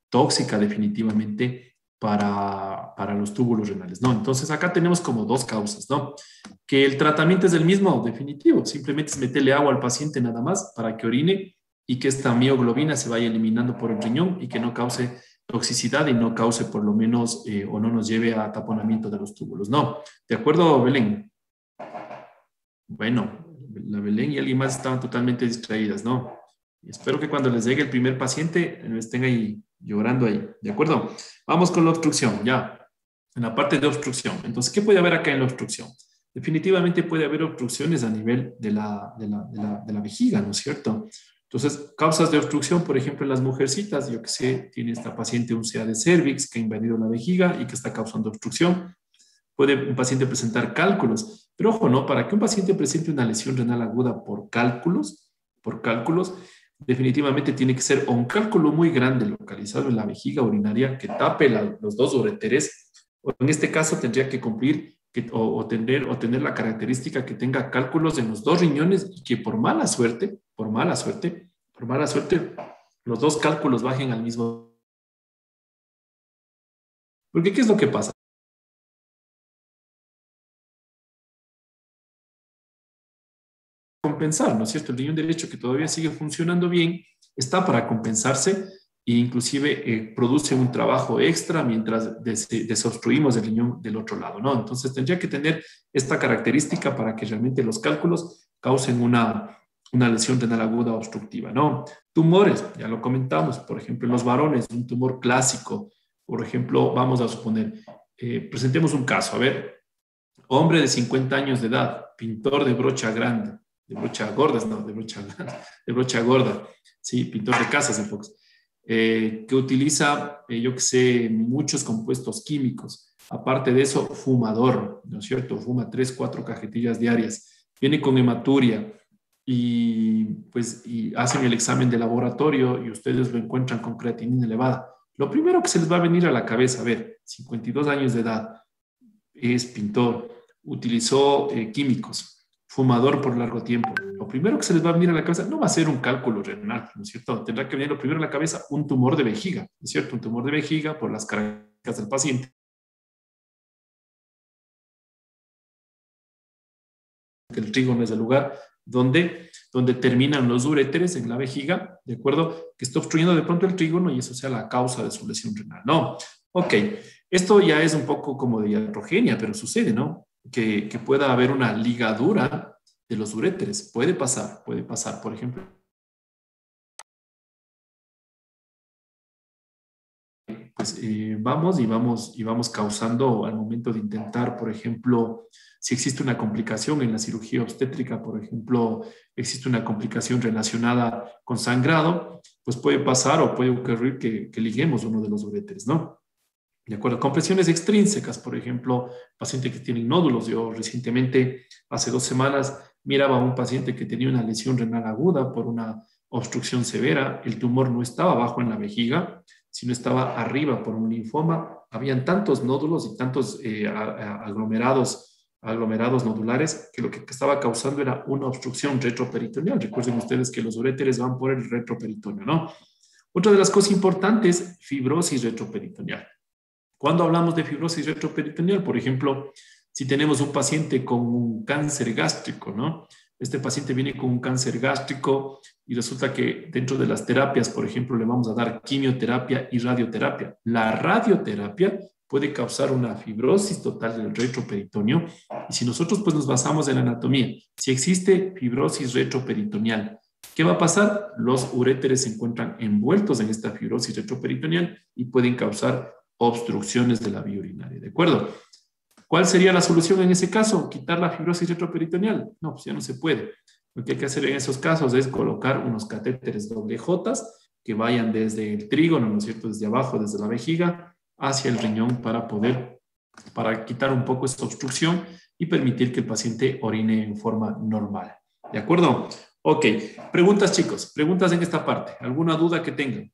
[SPEAKER 1] tóxica definitivamente para los túbulos renales, ¿no? Entonces acá tenemos como dos causas, ¿no? Que el tratamiento es el mismo, definitivo, simplemente es meterle agua al paciente nada más para que orine y que esta mioglobina se vaya eliminando por el riñón y que no cause toxicidad y no cause por lo menos o no nos lleve a taponamiento de los túbulos, ¿no? ¿De acuerdo, Belén? Bueno, la Belén y alguien más estaban totalmente distraídas, ¿no? Y espero que cuando les llegue el primer paciente no estén ahí llorando ahí, ¿de acuerdo? Vamos con la obstrucción, ya, en la parte de obstrucción. Entonces, ¿qué puede haber acá en la obstrucción? Definitivamente puede haber obstrucciones a nivel de la vejiga, ¿no es cierto? Entonces, causas de obstrucción, por ejemplo, en las mujercitas, yo que sé, tiene esta paciente un CA de cervix que ha invadido la vejiga y que está causando obstrucción. Puede un paciente presentar cálculos, pero ojo, ¿no? Para que un paciente presente una lesión renal aguda por cálculos, definitivamente tiene que ser o un cálculo muy grande localizado en la vejiga urinaria que tape los dos ureteres, o en este caso tendría que cumplir o tener la característica que tenga cálculos en los dos riñones y que por mala suerte, los dos cálculos bajen al mismo. Porque ¿qué es lo que pasa? Compensar, ¿no es cierto? El riñón derecho que todavía sigue funcionando bien está para compensarse e inclusive produce un trabajo extra mientras desobstruimos el riñón del otro lado, ¿no? Entonces tendría que tener esta característica para que realmente los cálculos causen una lesión renal aguda obstructiva, ¿no? Tumores, ya lo comentamos, por ejemplo, en los varones, un tumor clásico, por ejemplo, vamos a suponer, presentemos un caso, a ver, hombre de 50 años de edad, pintor de brocha grande, de brocha gordas, no, de brocha gorda, sí, pintor de casas en Fox, que utiliza, yo que sé, muchos compuestos químicos. Aparte de eso, fumador, ¿no es cierto? Fuma 3, 4 cajetillas diarias, viene con hematuria y pues y hacen el examen de laboratorio y ustedes lo encuentran con creatinina elevada. Lo primero que se les va a venir a la cabeza, a ver, 52 años de edad, es pintor, utilizó químicos, fumador por largo tiempo. Lo primero que se les va a venir a la cabeza no va a ser un cálculo renal, ¿no es cierto? Tendrá que venir lo primero a la cabeza un tumor de vejiga, ¿no es cierto? Un tumor de vejiga por las características del paciente. Que el trigo no es el lugar, donde terminan los uréteres en la vejiga, ¿de acuerdo? Que está obstruyendo de pronto el trígono y eso sea la causa de su lesión renal, ¿no? Ok, esto ya es un poco como de iatrogenia, pero sucede, ¿no? Que pueda haber una ligadura de los uréteres. Puede pasar, por ejemplo. Pues vamos causando al momento de intentar, por ejemplo, si existe una complicación en la cirugía obstétrica, por ejemplo, existe una complicación relacionada con sangrado, pues puede pasar o puede ocurrir que liguemos uno de los uréteres, ¿no? De acuerdo, compresiones extrínsecas, por ejemplo, pacientes que tienen nódulos. Yo recientemente, hace 2 semanas, miraba a un paciente que tenía una lesión renal aguda por una obstrucción severa. El tumor no estaba abajo en la vejiga, sino estaba arriba por un linfoma. Habían tantos nódulos y tantos aglomerados nodulares que lo que estaba causando era una obstrucción retroperitoneal. Recuerden ustedes que los uréteres van por el retroperitoneo, ¿no? Otra de las cosas importantes, fibrosis retroperitoneal. Cuando hablamos de fibrosis retroperitoneal, por ejemplo, si tenemos un paciente con un cáncer gástrico, ¿no? Este paciente viene con un cáncer gástrico y resulta que dentro de las terapias, por ejemplo, le vamos a dar quimioterapia y radioterapia. La radioterapia puede causar una fibrosis total del retroperitoneo y si nosotros pues nos basamos en la anatomía, si existe fibrosis retroperitoneal, ¿qué va a pasar? Los uréteres se encuentran envueltos en esta fibrosis retroperitoneal y pueden causar obstrucciones de la vía urinaria, ¿de acuerdo? ¿Cuál sería la solución en ese caso? ¿Quitar la fibrosis retroperitoneal? No, pues ya no se puede. Lo que hay que hacer en esos casos es colocar unos catéteres doble J que vayan desde el trígono, ¿no es cierto?, desde abajo, desde la vejiga, hacia el riñón para quitar un poco esta obstrucción y permitir que el paciente orine en forma normal. ¿De acuerdo? Ok. Preguntas, chicos. Preguntas en esta parte. ¿Alguna duda que tengan?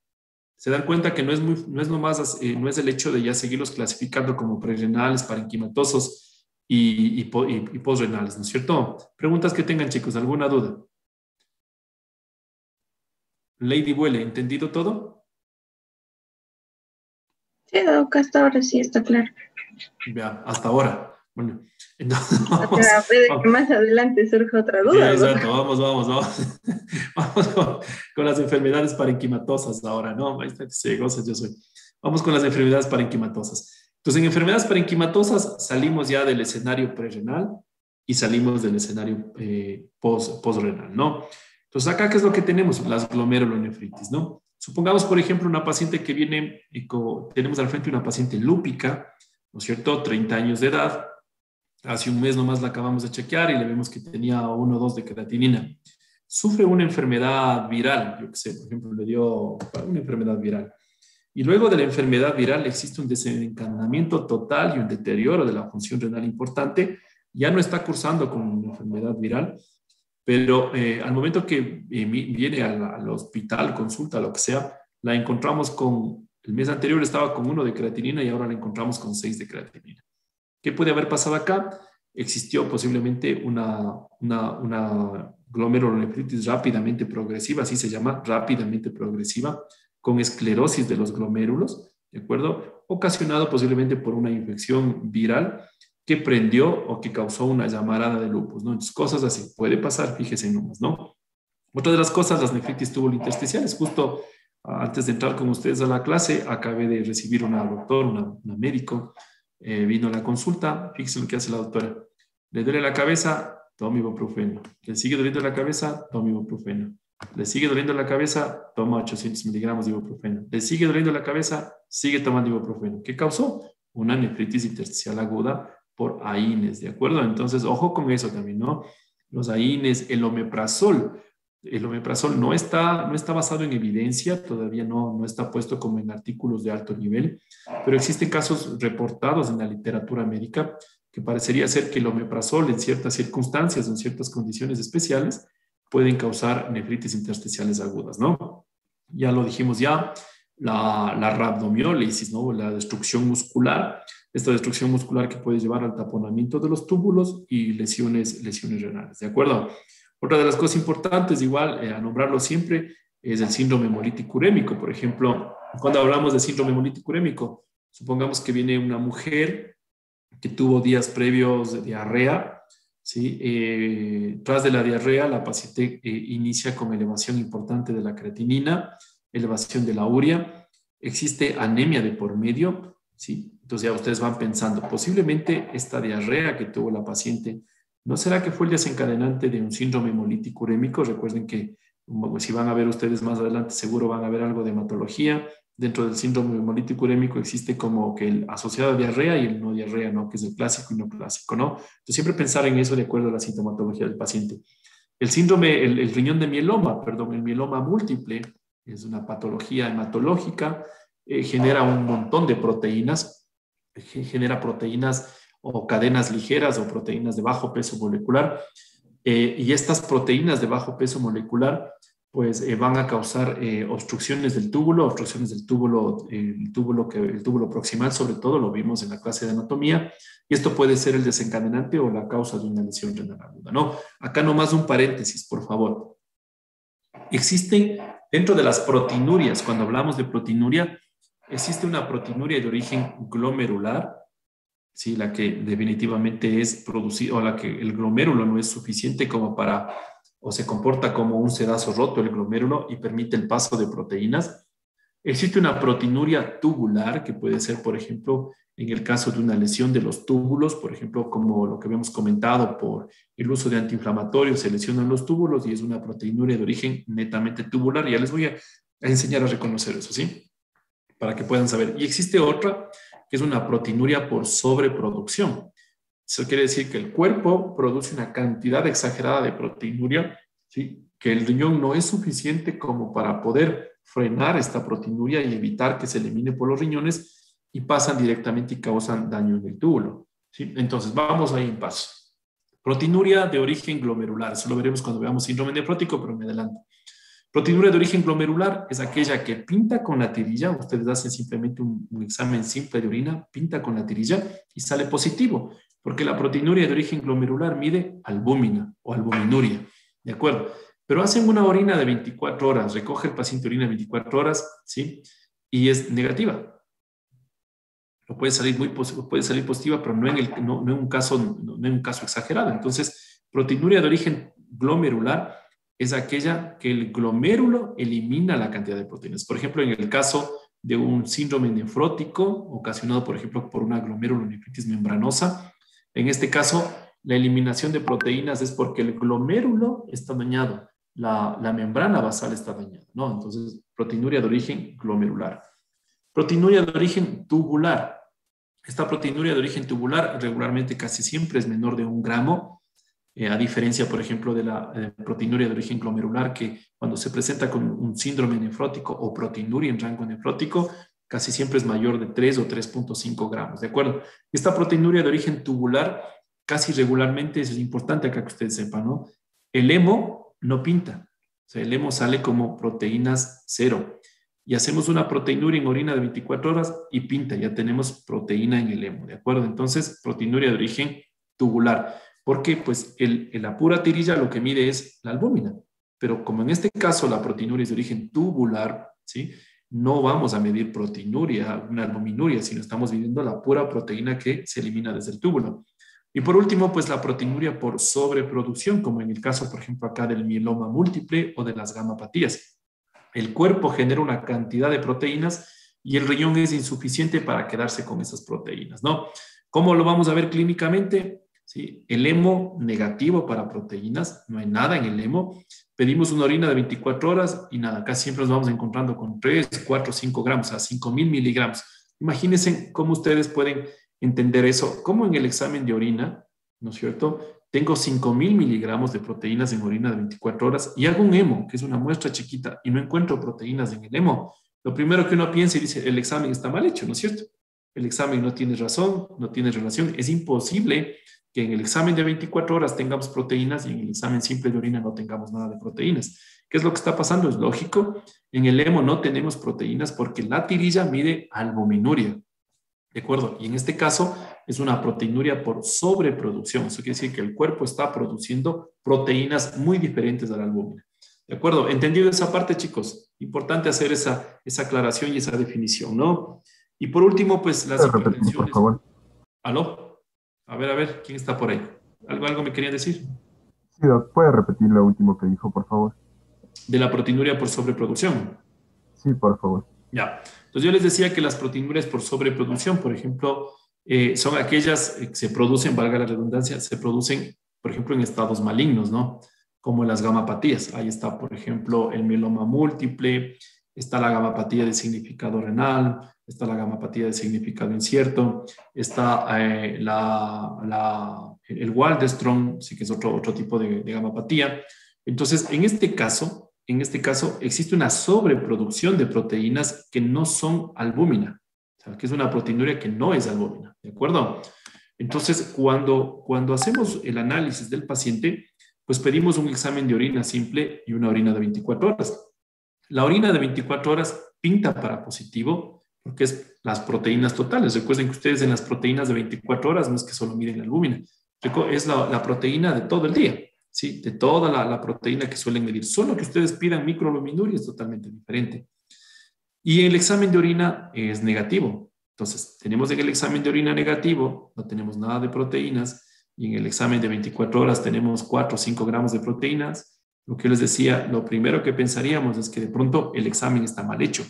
[SPEAKER 1] Se dan cuenta que no es el hecho de ya seguirlos clasificando como prerenales, parenquimatosos y posrenales, ¿no es cierto? Preguntas que tengan, chicos, ¿alguna duda? Lady Buele, ¿entendido todo?
[SPEAKER 5] Sí, Doc, hasta ahora sí está claro.
[SPEAKER 1] Ya, hasta ahora. Bueno, entonces
[SPEAKER 5] Puede que más adelante surja otra duda.
[SPEAKER 1] Sí, exacto, vamos. Vamos con las enfermedades parenquimatosas ahora, ¿no? Ahí está, sí, gozas, yo soy. Vamos con las enfermedades parenquimatosas. Entonces, en enfermedades parenquimatosas salimos ya del escenario prerenal y salimos del escenario posrenal, ¿no? Entonces, acá, ¿qué es lo que tenemos? Las glomerulonefritis, ¿no? Supongamos, por ejemplo, una paciente que viene, tenemos al frente una paciente lúpica, ¿no es cierto? 30 años de edad. Hace un mes nomás la acabamos de chequear y le vemos que tenía 1 o 2 de creatinina. Sufre una enfermedad viral, yo qué sé, por ejemplo, le dio una enfermedad viral. Y luego de la enfermedad viral existe un desencadenamiento total y un deterioro de la función renal importante. Ya no está cursando con una enfermedad viral, pero al momento que viene al hospital, consulta, lo que sea, la encontramos el mes anterior estaba con 1 de creatinina y ahora la encontramos con 6 de creatinina. ¿Qué puede haber pasado acá? Existió posiblemente una glomerulonefritis rápidamente progresiva, así se llama, rápidamente progresiva, con esclerosis de los glomérulos, ¿de acuerdo? Ocasionado posiblemente por una infección viral que prendió o que causó una llamarada de lupus, ¿no? Entonces, cosas así, puede pasar, fíjese nomás, ¿no? Otra de las cosas, las nefritis tubulointersticiales. Justo antes de entrar con ustedes a la clase, acabé de recibir una doctora, una médico, vino a la consulta. Fíjense lo que hace la doctora. Le duele la cabeza, toma ibuprofeno. Le sigue doliendo la cabeza, toma ibuprofeno. Le sigue doliendo la cabeza, toma 800 miligramos de ibuprofeno. Le sigue doliendo la cabeza, sigue tomando ibuprofeno. ¿Qué causó? Una nefritis intersticial aguda por AINES, ¿de acuerdo? Entonces, ojo con eso también, ¿no? Los AINES, el omeprazol. El omeprazol no está basado en evidencia, todavía no está puesto como en artículos de alto nivel, pero existen casos reportados en la literatura médica que parecería ser que el omeprazol en ciertas circunstancias, en ciertas condiciones especiales, pueden causar nefritis intersticiales agudas, ¿no? Ya lo dijimos ya, la rhabdomiólisis, ¿no? La destrucción muscular, esta destrucción muscular que puede llevar al taponamiento de los túbulos y lesiones renales, ¿de acuerdo? Otra de las cosas importantes, igual, a nombrarlo siempre, es el síndrome hemolítico urémico. Por ejemplo, cuando hablamos de síndrome hemolítico urémico, supongamos que viene una mujer que tuvo días previos de diarrea, ¿sí? Tras de la diarrea, la paciente inicia con elevación importante de la creatinina, elevación de la urea, existe anemia de por medio, ¿sí? Entonces ya ustedes van pensando, posiblemente esta diarrea que tuvo la paciente, ¿no será que fue el desencadenante de un síndrome hemolítico urémico? Recuerden que si van a ver ustedes más adelante, seguro van a ver algo de hematología. Dentro del síndrome hemolítico urémico existe como que el asociado a diarrea y el no diarrea, ¿no? Que es el clásico y no clásico, ¿no? Entonces siempre pensar en eso de acuerdo a la sintomatología del paciente. El síndrome, el riñón de mieloma, perdón, el mieloma múltiple, es una patología hematológica, genera un montón de proteínas, genera proteínas o cadenas ligeras o proteínas de bajo peso molecular, y estas proteínas de bajo peso molecular pues van a causar obstrucciones del túbulo, el túbulo proximal, sobre todo lo vimos en la clase de anatomía, y esto puede ser el desencadenante o la causa de una lesión renal aguda, ¿no? Acá nomás un paréntesis, por favor. Existen dentro de las proteinurias, cuando hablamos de proteinuria, existe una proteinuria de origen glomerular, ¿sí? La que definitivamente es producida, o la que el glomérulo no es suficiente como para, o se comporta como un sedazo roto el glomérulo y permite el paso de proteínas. Existe una proteinuria tubular, que puede ser, por ejemplo, en el caso de una lesión de los túbulos, por ejemplo, como lo que habíamos comentado, por el uso de antiinflamatorios, se lesionan los túbulos y es una proteinuria de origen netamente tubular. Ya les voy a enseñar a reconocer eso, ¿sí? Para que puedan saber. Y existe otra, que es una proteinuria por sobreproducción. Eso quiere decir que el cuerpo produce una cantidad exagerada de proteinuria, ¿sí? Que el riñón no es suficiente como para poder frenar esta proteinuria y evitar que se elimine por los riñones, y pasan directamente y causan daño en el túbulo, ¿sí? Entonces, vamos ahí en paso. Proteinuria de origen glomerular. Eso lo veremos cuando veamos síndrome nefrótico, pero me adelanto. Proteinuria de origen glomerular es aquella que pinta con la tirilla. Ustedes hacen simplemente un examen simple de orina, pinta con la tirilla y sale positivo, porque la proteinuria de origen glomerular mide albúmina o albuminuria, ¿de acuerdo? Pero hacen una orina de 24 horas, recoge el paciente orina de 24 horas, ¿sí? Y es negativa. No puede salir puede salir positiva, pero no en un caso exagerado. Entonces, proteinuria de origen glomerular es aquella que el glomérulo elimina la cantidad de proteínas. Por ejemplo, en el caso de un síndrome nefrótico ocasionado, por ejemplo, por una glomerulonefritis membranosa, en este caso, la eliminación de proteínas es porque el glomérulo está dañado, la membrana basal está dañada, ¿no? Entonces, proteinuria de origen glomerular. Proteinuria de origen tubular. Esta proteinuria de origen tubular regularmente casi siempre es menor de 1 gramo, a diferencia, por ejemplo, de la proteinuria de origen glomerular, que cuando se presenta con un síndrome nefrótico o proteinuria en rango nefrótico, casi siempre es mayor de 3 o 3.5 gramos, ¿de acuerdo? Esta proteinuria de origen tubular, casi regularmente, eso es importante acá que ustedes sepan, ¿no? El hemo no pinta, o sea, el hemo sale como proteínas 0. Y hacemos una proteinuria en orina de 24 horas y pinta, ya tenemos proteína en el hemo, ¿de acuerdo? Entonces, proteinuria de origen tubular. Porque pues la pura tirilla lo que mide es la albúmina. Pero como en este caso la proteinuria es de origen tubular, ¿sí? No vamos a medir proteinuria, una albuminuria, sino estamos midiendo la pura proteína que se elimina desde el túbulo. Y por último, pues la proteinuria por sobreproducción, como en el caso, por ejemplo, acá del mieloma múltiple o de las gamapatías. El cuerpo genera una cantidad de proteínas y el riñón es insuficiente para quedarse con esas proteínas, ¿no? ¿Cómo lo vamos a ver clínicamente? ¿Sí? El hemo negativo para proteínas, no hay nada en el hemo. Pedimos una orina de 24 horas y nada, casi siempre nos vamos encontrando con 3, 4, 5 gramos, a 5.000 miligramos. Imagínense cómo ustedes pueden entender eso, como en el examen de orina, ¿no es cierto? Tengo 5.000 miligramos de proteínas en orina de 24 horas y hago un hemo, que es una muestra chiquita, y no encuentro proteínas en el hemo. Lo primero que uno piensa y dice, el examen está mal hecho, ¿no es cierto? El examen no tiene razón, no tiene relación. Es imposible que en el examen de 24 horas tengamos proteínas y en el examen simple de orina no tengamos nada de proteínas. ¿Qué es lo que está pasando? Es lógico. En el hemo no tenemos proteínas porque la tirilla mide albuminuria. ¿De acuerdo? Y en este caso es una proteinuria por sobreproducción. Eso quiere decir que el cuerpo está produciendo proteínas muy diferentes a la albúmina. ¿De acuerdo? ¿Entendido esa parte, chicos? Importante hacer esa aclaración y esa definición, ¿no? Y por último, pues las hipertensiones.
[SPEAKER 3] Por favor.
[SPEAKER 1] ¿Aló? A ver, ¿quién está por ahí? ¿Algo me querían decir?
[SPEAKER 8] Sí, Doc, ¿puede repetir lo último que dijo, por favor?
[SPEAKER 1] De la proteinuria por sobreproducción.
[SPEAKER 8] Sí, por favor.
[SPEAKER 1] Ya. Entonces yo les decía que las proteinurias por sobreproducción, por ejemplo, son aquellas que se producen, valga la redundancia, se producen, por ejemplo, en estados malignos, ¿no? Como las gamapatías. Ahí está, por ejemplo, el mieloma múltiple, está la gamapatía de significado renal, está la gamapatía de significado incierto, está el Waldenström, sí que es otro tipo de gamapatía. Entonces, en este caso, existe una sobreproducción de proteínas que no son albúmina, o sea, que es una proteinuria que no es albúmina, ¿de acuerdo? Entonces, cuando hacemos el análisis del paciente, pues pedimos un examen de orina simple y una orina de 24 horas. La orina de 24 horas pinta para positivo porque es las proteínas totales. Recuerden que ustedes en las proteínas de 24 horas no es que solo miden la albúmina, es la proteína de todo el día. ¿Sí? De toda la proteína que suelen medir. Solo que ustedes pidan microalbuminuria es totalmente diferente. Y el examen de orina es negativo. Entonces, tenemos en el examen de orina negativo, no tenemos nada de proteínas, y en el examen de 24 horas tenemos 4 o 5 gramos de proteínas. Lo que yo les decía, lo primero que pensaríamos es que de pronto el examen está mal hecho,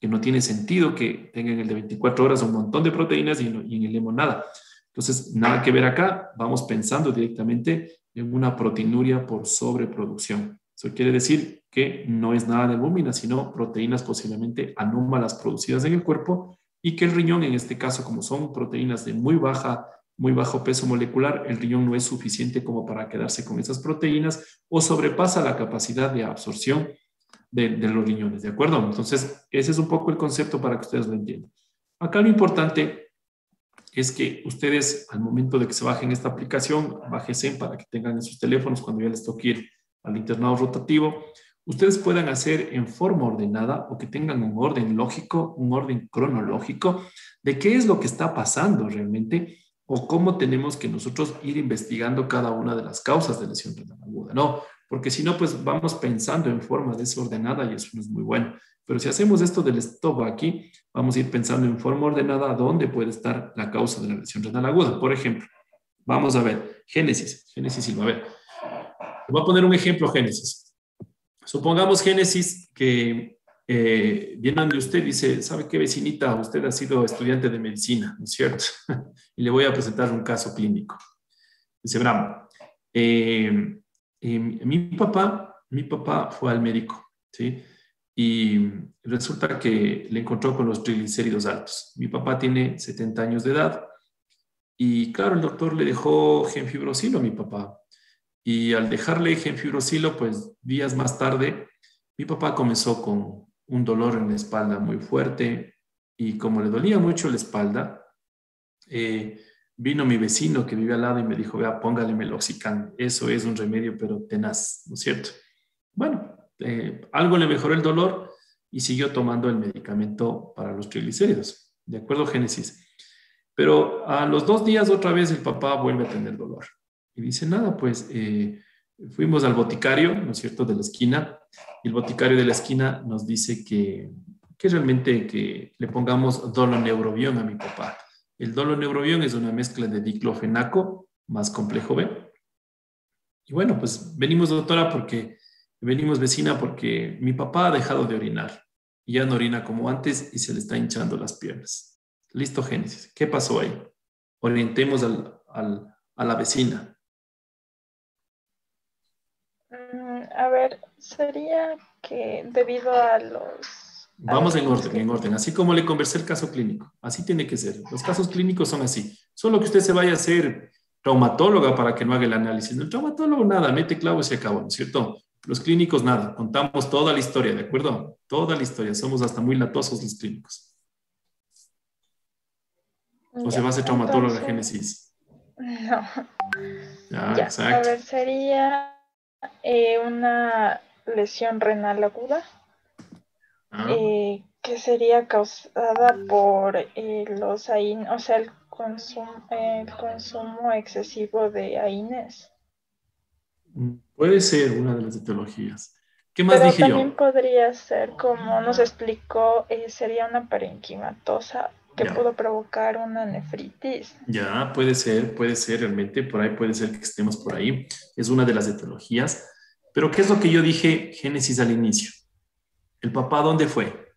[SPEAKER 1] que no tiene sentido que tengan el de 24 horas un montón de proteínas y en el hemo nada. Entonces, nada que ver acá, vamos pensando directamente en una proteinuria por sobreproducción. Eso quiere decir que no es nada de albúmina, sino proteínas posiblemente anómalas producidas en el cuerpo y que el riñón, en este caso, como son proteínas de muy bajo peso molecular, el riñón no es suficiente como para quedarse con esas proteínas o sobrepasa la capacidad de absorción de los riñones, ¿de acuerdo? Entonces, ese es un poco el concepto para que ustedes lo entiendan. Acá lo importante es que ustedes, al momento de que se bajen esta aplicación, bájense para que tengan en sus teléfonos cuando ya les toque ir al internado rotativo, ustedes puedan hacer en forma ordenada o que tengan un orden lógico, un orden cronológico de qué es lo que está pasando realmente o cómo tenemos que nosotros ir investigando cada una de las causas de lesión renal aguda, ¿no? Porque si no, pues vamos pensando en forma desordenada y eso no es muy bueno. Pero si hacemos esto del stop aquí, vamos a ir pensando en forma ordenada dónde puede estar la causa de la lesión renal aguda. Por ejemplo, vamos a ver, Génesis, Silva, a ver. Voy a poner un ejemplo, Génesis. Supongamos, Génesis, que viene de usted y dice, ¿sabe qué, vecinita? Usted ha sido estudiante de medicina, ¿no es cierto? Y le voy a presentar un caso clínico. Dice, Bravo, mi papá fue al médico, ¿sí? Y resulta que le encontró con los triglicéridos altos. Mi papá tiene 70 años de edad y claro, el doctor le dejó gemfibrosilo a mi papá. Y al dejarle gemfibrosilo, pues días más tarde, mi papá comenzó con un dolor en la espalda muy fuerte y como le dolía mucho la espalda, vino mi vecino que vive al lado y me dijo, vea, póngale meloxicam, eso es un remedio pero tenaz, ¿no es cierto? Bueno, algo le mejoró el dolor y siguió tomando el medicamento para los triglicéridos. ¿De acuerdo, Génesis? Pero a los 2 días otra vez el papá vuelve a tener dolor. Y dice, nada, pues fuimos al boticario, ¿no es cierto?, de la esquina. Y el boticario de la esquina nos dice que realmente que le pongamos doloneurobión a mi papá. El doloneurobión es una mezcla de diclofenaco más complejo B. Y bueno, pues venimos, doctora, venimos, vecina, porque mi papá ha dejado de orinar. Y ya no orina como antes y se le está hinchando las piernas. Listo, Génesis. ¿Qué pasó ahí? Orientemos a la vecina.
[SPEAKER 9] A ver, sería que debido a los...
[SPEAKER 1] Vamos en orden. Así como le conversé el caso clínico. Así tiene que ser. Los casos clínicos son así. Solo que usted se vaya a hacer traumatóloga para que no haga el análisis. El traumatólogo nada, mete clavo y se acabó, ¿no es cierto? Los clínicos nada. Contamos toda la historia, ¿de acuerdo? Toda la historia. Somos hasta muy latosos los clínicos. ¿O se va a hacer traumatóloga, Génesis?
[SPEAKER 9] No.
[SPEAKER 1] Ya,
[SPEAKER 9] Ya,
[SPEAKER 1] exacto.
[SPEAKER 9] a ver, sería una lesión renal aguda que sería causada por los AINES, o sea, el consumo excesivo de AINES.
[SPEAKER 1] Puede ser una de las etiologías. ¿Qué más
[SPEAKER 9] Pero
[SPEAKER 1] dije yo?
[SPEAKER 9] también podría ser, como nos explicó, sería una parenquimatosa que
[SPEAKER 1] Ya.
[SPEAKER 9] pudo provocar una nefritis.
[SPEAKER 1] Ya, puede ser realmente, por ahí puede ser que estemos por ahí. Es una de las etiologías. Pero ¿qué es lo que yo dije, Génesis, al inicio? ¿El papá dónde fue?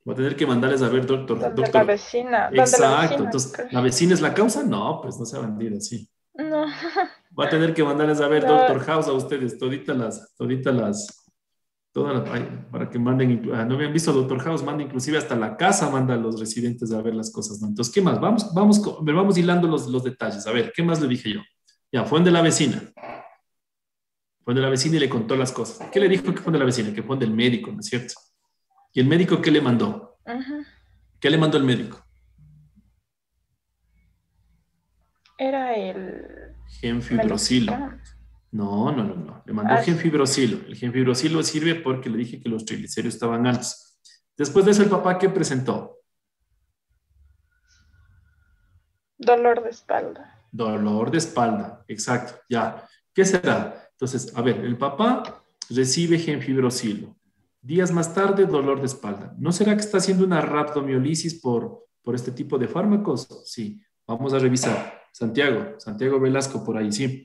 [SPEAKER 1] Voy a tener que mandarles a ver, doctor.
[SPEAKER 9] Donde la
[SPEAKER 1] Doctor.
[SPEAKER 9] vecina, donde la
[SPEAKER 1] Exacto.
[SPEAKER 9] vecina.
[SPEAKER 1] Entonces, ¿la vecina es la causa? No, pues no se ha vendido así.
[SPEAKER 9] No,
[SPEAKER 1] Voy a tener que mandarles a ver,
[SPEAKER 9] no,
[SPEAKER 1] Doctor House, a ustedes, ay, para que manden, no me han visto Doctor House, manda inclusive hasta la casa, manda a los residentes a ver las cosas, ¿no? Entonces, ¿qué más? Vamos hilando los detalles. A ver, ¿qué más le dije yo? Ya, fue donde la vecina. Fue donde la vecina y le contó las cosas. ¿Qué le dijo que fue de la vecina? Que fue del médico, ¿no es cierto? ¿Y el médico qué le mandó?
[SPEAKER 9] ujú.
[SPEAKER 1] ¿Qué le mandó el médico?
[SPEAKER 9] Era el
[SPEAKER 1] Genfibrosilo.
[SPEAKER 9] meloxicam.
[SPEAKER 1] No. Le mandó
[SPEAKER 9] Ah, sí.
[SPEAKER 1] genfibrosilo. El genfibrosilo sirve porque le dije que los triglicéridos estaban altos. Después de eso, el papá, ¿qué presentó?
[SPEAKER 9] Dolor de espalda.
[SPEAKER 1] Dolor de espalda. Exacto. Ya. ¿Qué será? Entonces, a ver, el papá recibe genfibrosilo. Días más tarde, dolor de espalda. ¿No será que está haciendo una rhabdomiolisis por este tipo de fármacos? Sí. Vamos a revisar. Santiago Velasco por ahí, sí.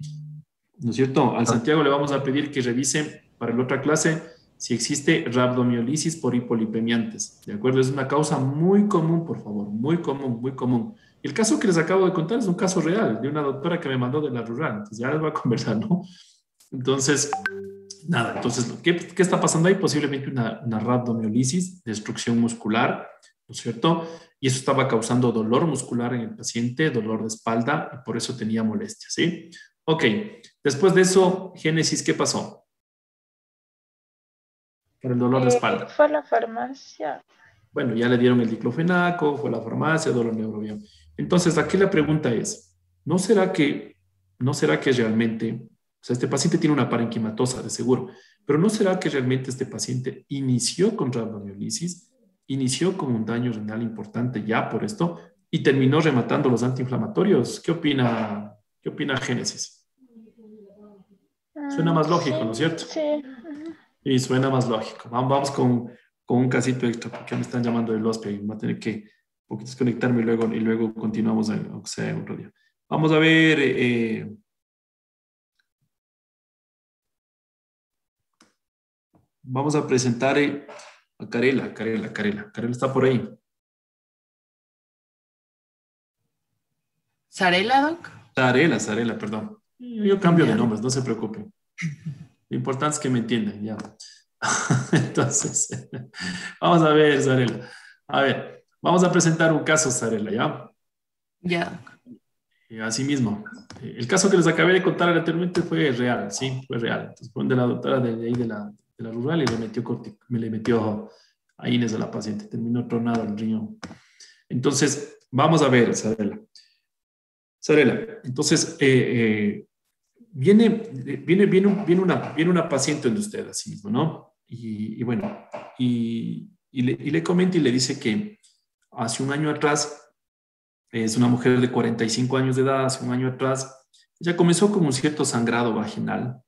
[SPEAKER 1] ¿No es cierto? Al Santiago le vamos a pedir que revise para la otra clase si existe rhabdomiolisis por hipolipemiantes. ¿De acuerdo? Es una causa muy común, por favor, muy común, muy común. El caso que les acabo de contar es un caso real de una doctora que me mandó de la rural. Entonces ya les voy a conversar, ¿no? Entonces, nada. Entonces, ¿qué está pasando ahí? Posiblemente una rhabdomiolisis, destrucción muscular, ¿no es cierto? Y eso estaba causando dolor muscular en el paciente, dolor de espalda, y por eso tenía molestias, ¿sí? Ok, después de eso, Génesis, ¿qué pasó? Para el dolor de espalda.
[SPEAKER 9] Fue a la farmacia.
[SPEAKER 1] Bueno, ya le dieron el diclofenaco, fue a la farmacia, dolor neurobión. Entonces, aquí la pregunta es, ¿no será que realmente, o sea, este paciente tiene una parenquimatosa de seguro, pero ¿no será que realmente este paciente inició con rhabdomiolisis, inició con un daño renal importante ya por esto y terminó rematando los antiinflamatorios? ¿Qué opina Génesis? Suena más lógico,
[SPEAKER 9] Sí,
[SPEAKER 1] ¿no es cierto?
[SPEAKER 9] sí.
[SPEAKER 1] Y suena más lógico. Vamos con un casito extra, porque me están llamando del hospital y voy a tener que un poquito desconectarme y luego continuamos, aunque sea otro día. Vamos a ver. Vamos a presentar a Carela. Carela está por ahí.
[SPEAKER 10] ¿Sarela, Doc?
[SPEAKER 1] Sarela, perdón. Yo cambio de nombres, no se preocupen. Lo importante es que me entiendan, ya. Entonces, vamos a ver, Sarela. A ver, vamos a presentar un caso, Sarela, ¿ya?
[SPEAKER 10] Ya.
[SPEAKER 1] Así mismo. El caso que les acabé de contar anteriormente fue real, sí, fue real. Entonces, fue de la doctora de ahí de la rural y le metió a Inés a la paciente. Terminó tronado el riñón. Entonces, vamos a ver, Sarela. Entonces, viene una paciente de usted, así mismo, ¿no? Y bueno, le comenta y le dice que hace un año atrás, es una mujer de 45 años de edad, hace un año atrás, ella comenzó con un cierto sangrado vaginal.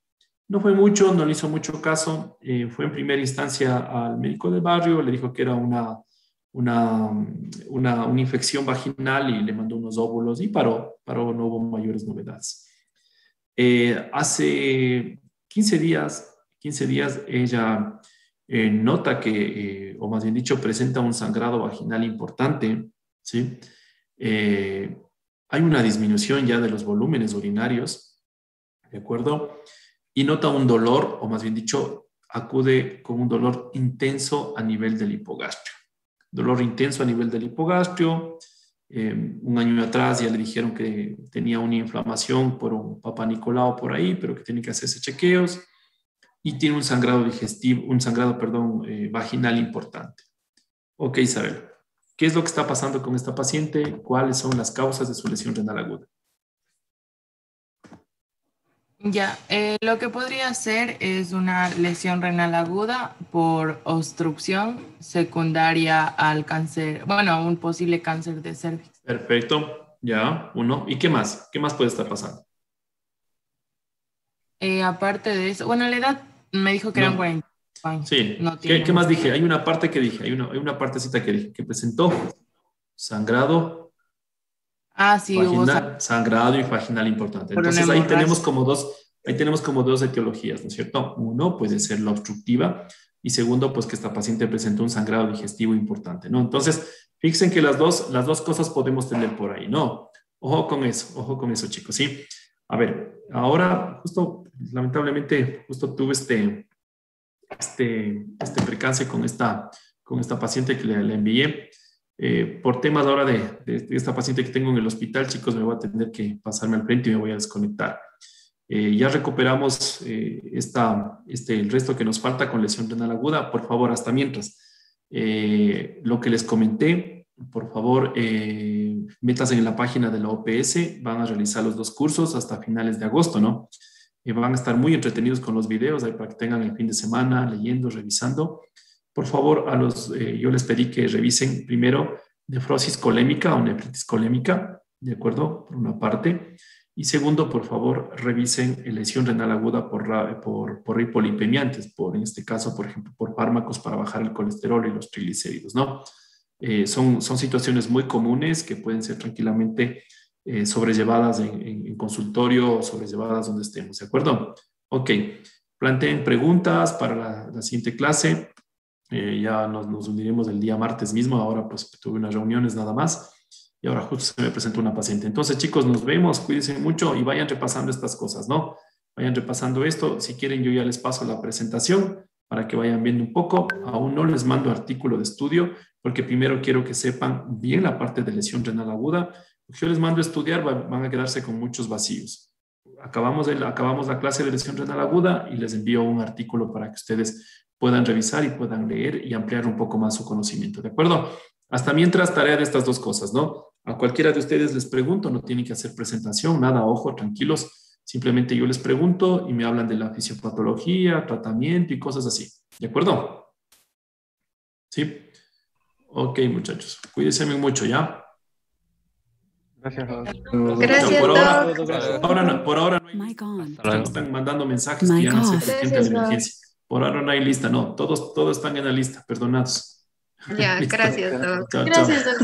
[SPEAKER 1] No fue mucho, no le hizo mucho caso, fue en primera instancia al médico del barrio, le dijo que era una infección vaginal y le mandó unos óvulos y paró, no hubo mayores novedades. Hace 15 días ella nota que, o más bien dicho, presenta un sangrado vaginal importante, ¿sí? Hay una disminución ya de los volúmenes urinarios, ¿de acuerdo? Y nota un dolor, o más bien dicho, acude con un dolor intenso a nivel del hipogastrio. Dolor intenso a nivel del hipogastrio. Un año atrás ya le dijeron que tenía una inflamación por un Papa Nicolau por ahí, pero que tiene que hacerse chequeos. Y tiene un sangrado vaginal importante. Ok, Isabel. ¿Qué es lo que está pasando con esta paciente? ¿Cuáles son las causas de su lesión renal aguda?
[SPEAKER 10] Ya, lo que podría ser es una lesión renal aguda por obstrucción secundaria al cáncer, bueno, a un posible cáncer de cervix.
[SPEAKER 1] Perfecto, ya, uno. ¿Y qué más? ¿Qué más puede estar pasando?
[SPEAKER 10] Aparte de eso, bueno, la edad me dijo que eran 40.
[SPEAKER 1] Sí.
[SPEAKER 10] No
[SPEAKER 1] ¿Qué
[SPEAKER 10] tiene
[SPEAKER 1] más
[SPEAKER 10] mucho.
[SPEAKER 1] dije? Hay una parte que dije, hay una partecita que dije, que presentó sangrado
[SPEAKER 10] Ah, sí, hubo
[SPEAKER 1] sangrado y vaginal importante.
[SPEAKER 10] por una
[SPEAKER 1] Entonces ahí
[SPEAKER 10] hemorragia.
[SPEAKER 1] tenemos como dos etiologías, ¿no es cierto? Uno puede ser la obstructiva y segundo, pues que esta paciente presentó un sangrado digestivo importante, ¿no? Entonces, fíjense que las dos cosas podemos tener por ahí, ¿no? Ojo con eso, chicos, ¿sí? A ver, ahora, justo, lamentablemente, justo tuve este percance con esta paciente que le envié. Por temas ahora de esta paciente que tengo en el hospital, chicos, me voy a tener que pasarme al frente y me voy a desconectar. Ya recuperamos el resto que nos falta con lesión renal aguda. Por favor, hasta mientras. Lo que les comenté, por favor, métanse en la página de la OPS. Van a realizar los 2 cursos hasta finales de agosto, ¿no? Van a estar muy entretenidos con los videos ahí para que tengan el fin de semana leyendo, revisando. Por favor, yo les pedí que revisen primero nefrosis colémica o nefritis colémica, ¿de acuerdo? Por una parte. Y segundo, por favor, revisen lesión renal aguda por hipolipemiantes, en este caso, por ejemplo, por fármacos para bajar el colesterol y los triglicéridos, ¿no? Son situaciones muy comunes que pueden ser tranquilamente sobrellevadas en consultorio o sobrellevadas donde estemos, ¿de acuerdo? Ok, planteen preguntas para la siguiente clase. Ya nos uniremos el día martes mismo. Ahora pues tuve unas reuniones nada más y ahora justo se me presentó una paciente. Entonces, chicos, nos vemos, cuídense mucho y vayan repasando estas cosas, ¿no? Vayan repasando esto. Si quieren, yo ya les paso la presentación para que vayan viendo un poco. Aún no les mando artículo de estudio porque primero quiero que sepan bien la parte de lesión renal aguda. Yo les mando a estudiar, van a quedarse con muchos vacíos. Acabamos la clase de lesión renal aguda y les envío un artículo para que ustedes puedan revisar y puedan leer y ampliar un poco más su conocimiento, ¿de acuerdo? Hasta mientras, tarea de estas 2 cosas, ¿no? A cualquiera de ustedes les pregunto, no tienen que hacer presentación, nada, ojo, tranquilos. Simplemente yo les pregunto y me hablan de la fisiopatología, tratamiento y cosas así, ¿de acuerdo? ¿Sí? Ok, muchachos, cuídense mucho, ¿ya?
[SPEAKER 2] Gracias.
[SPEAKER 4] Gracias,
[SPEAKER 1] Doc. Por ahora no hay lista. Están mandando mensajes que ya no se entiende la emergencia. Por ahora no hay lista, no. Todos están en la lista, perdonados.
[SPEAKER 4] Ya, gracias, Doc.
[SPEAKER 1] Chao, chao.
[SPEAKER 4] Gracias, Doc.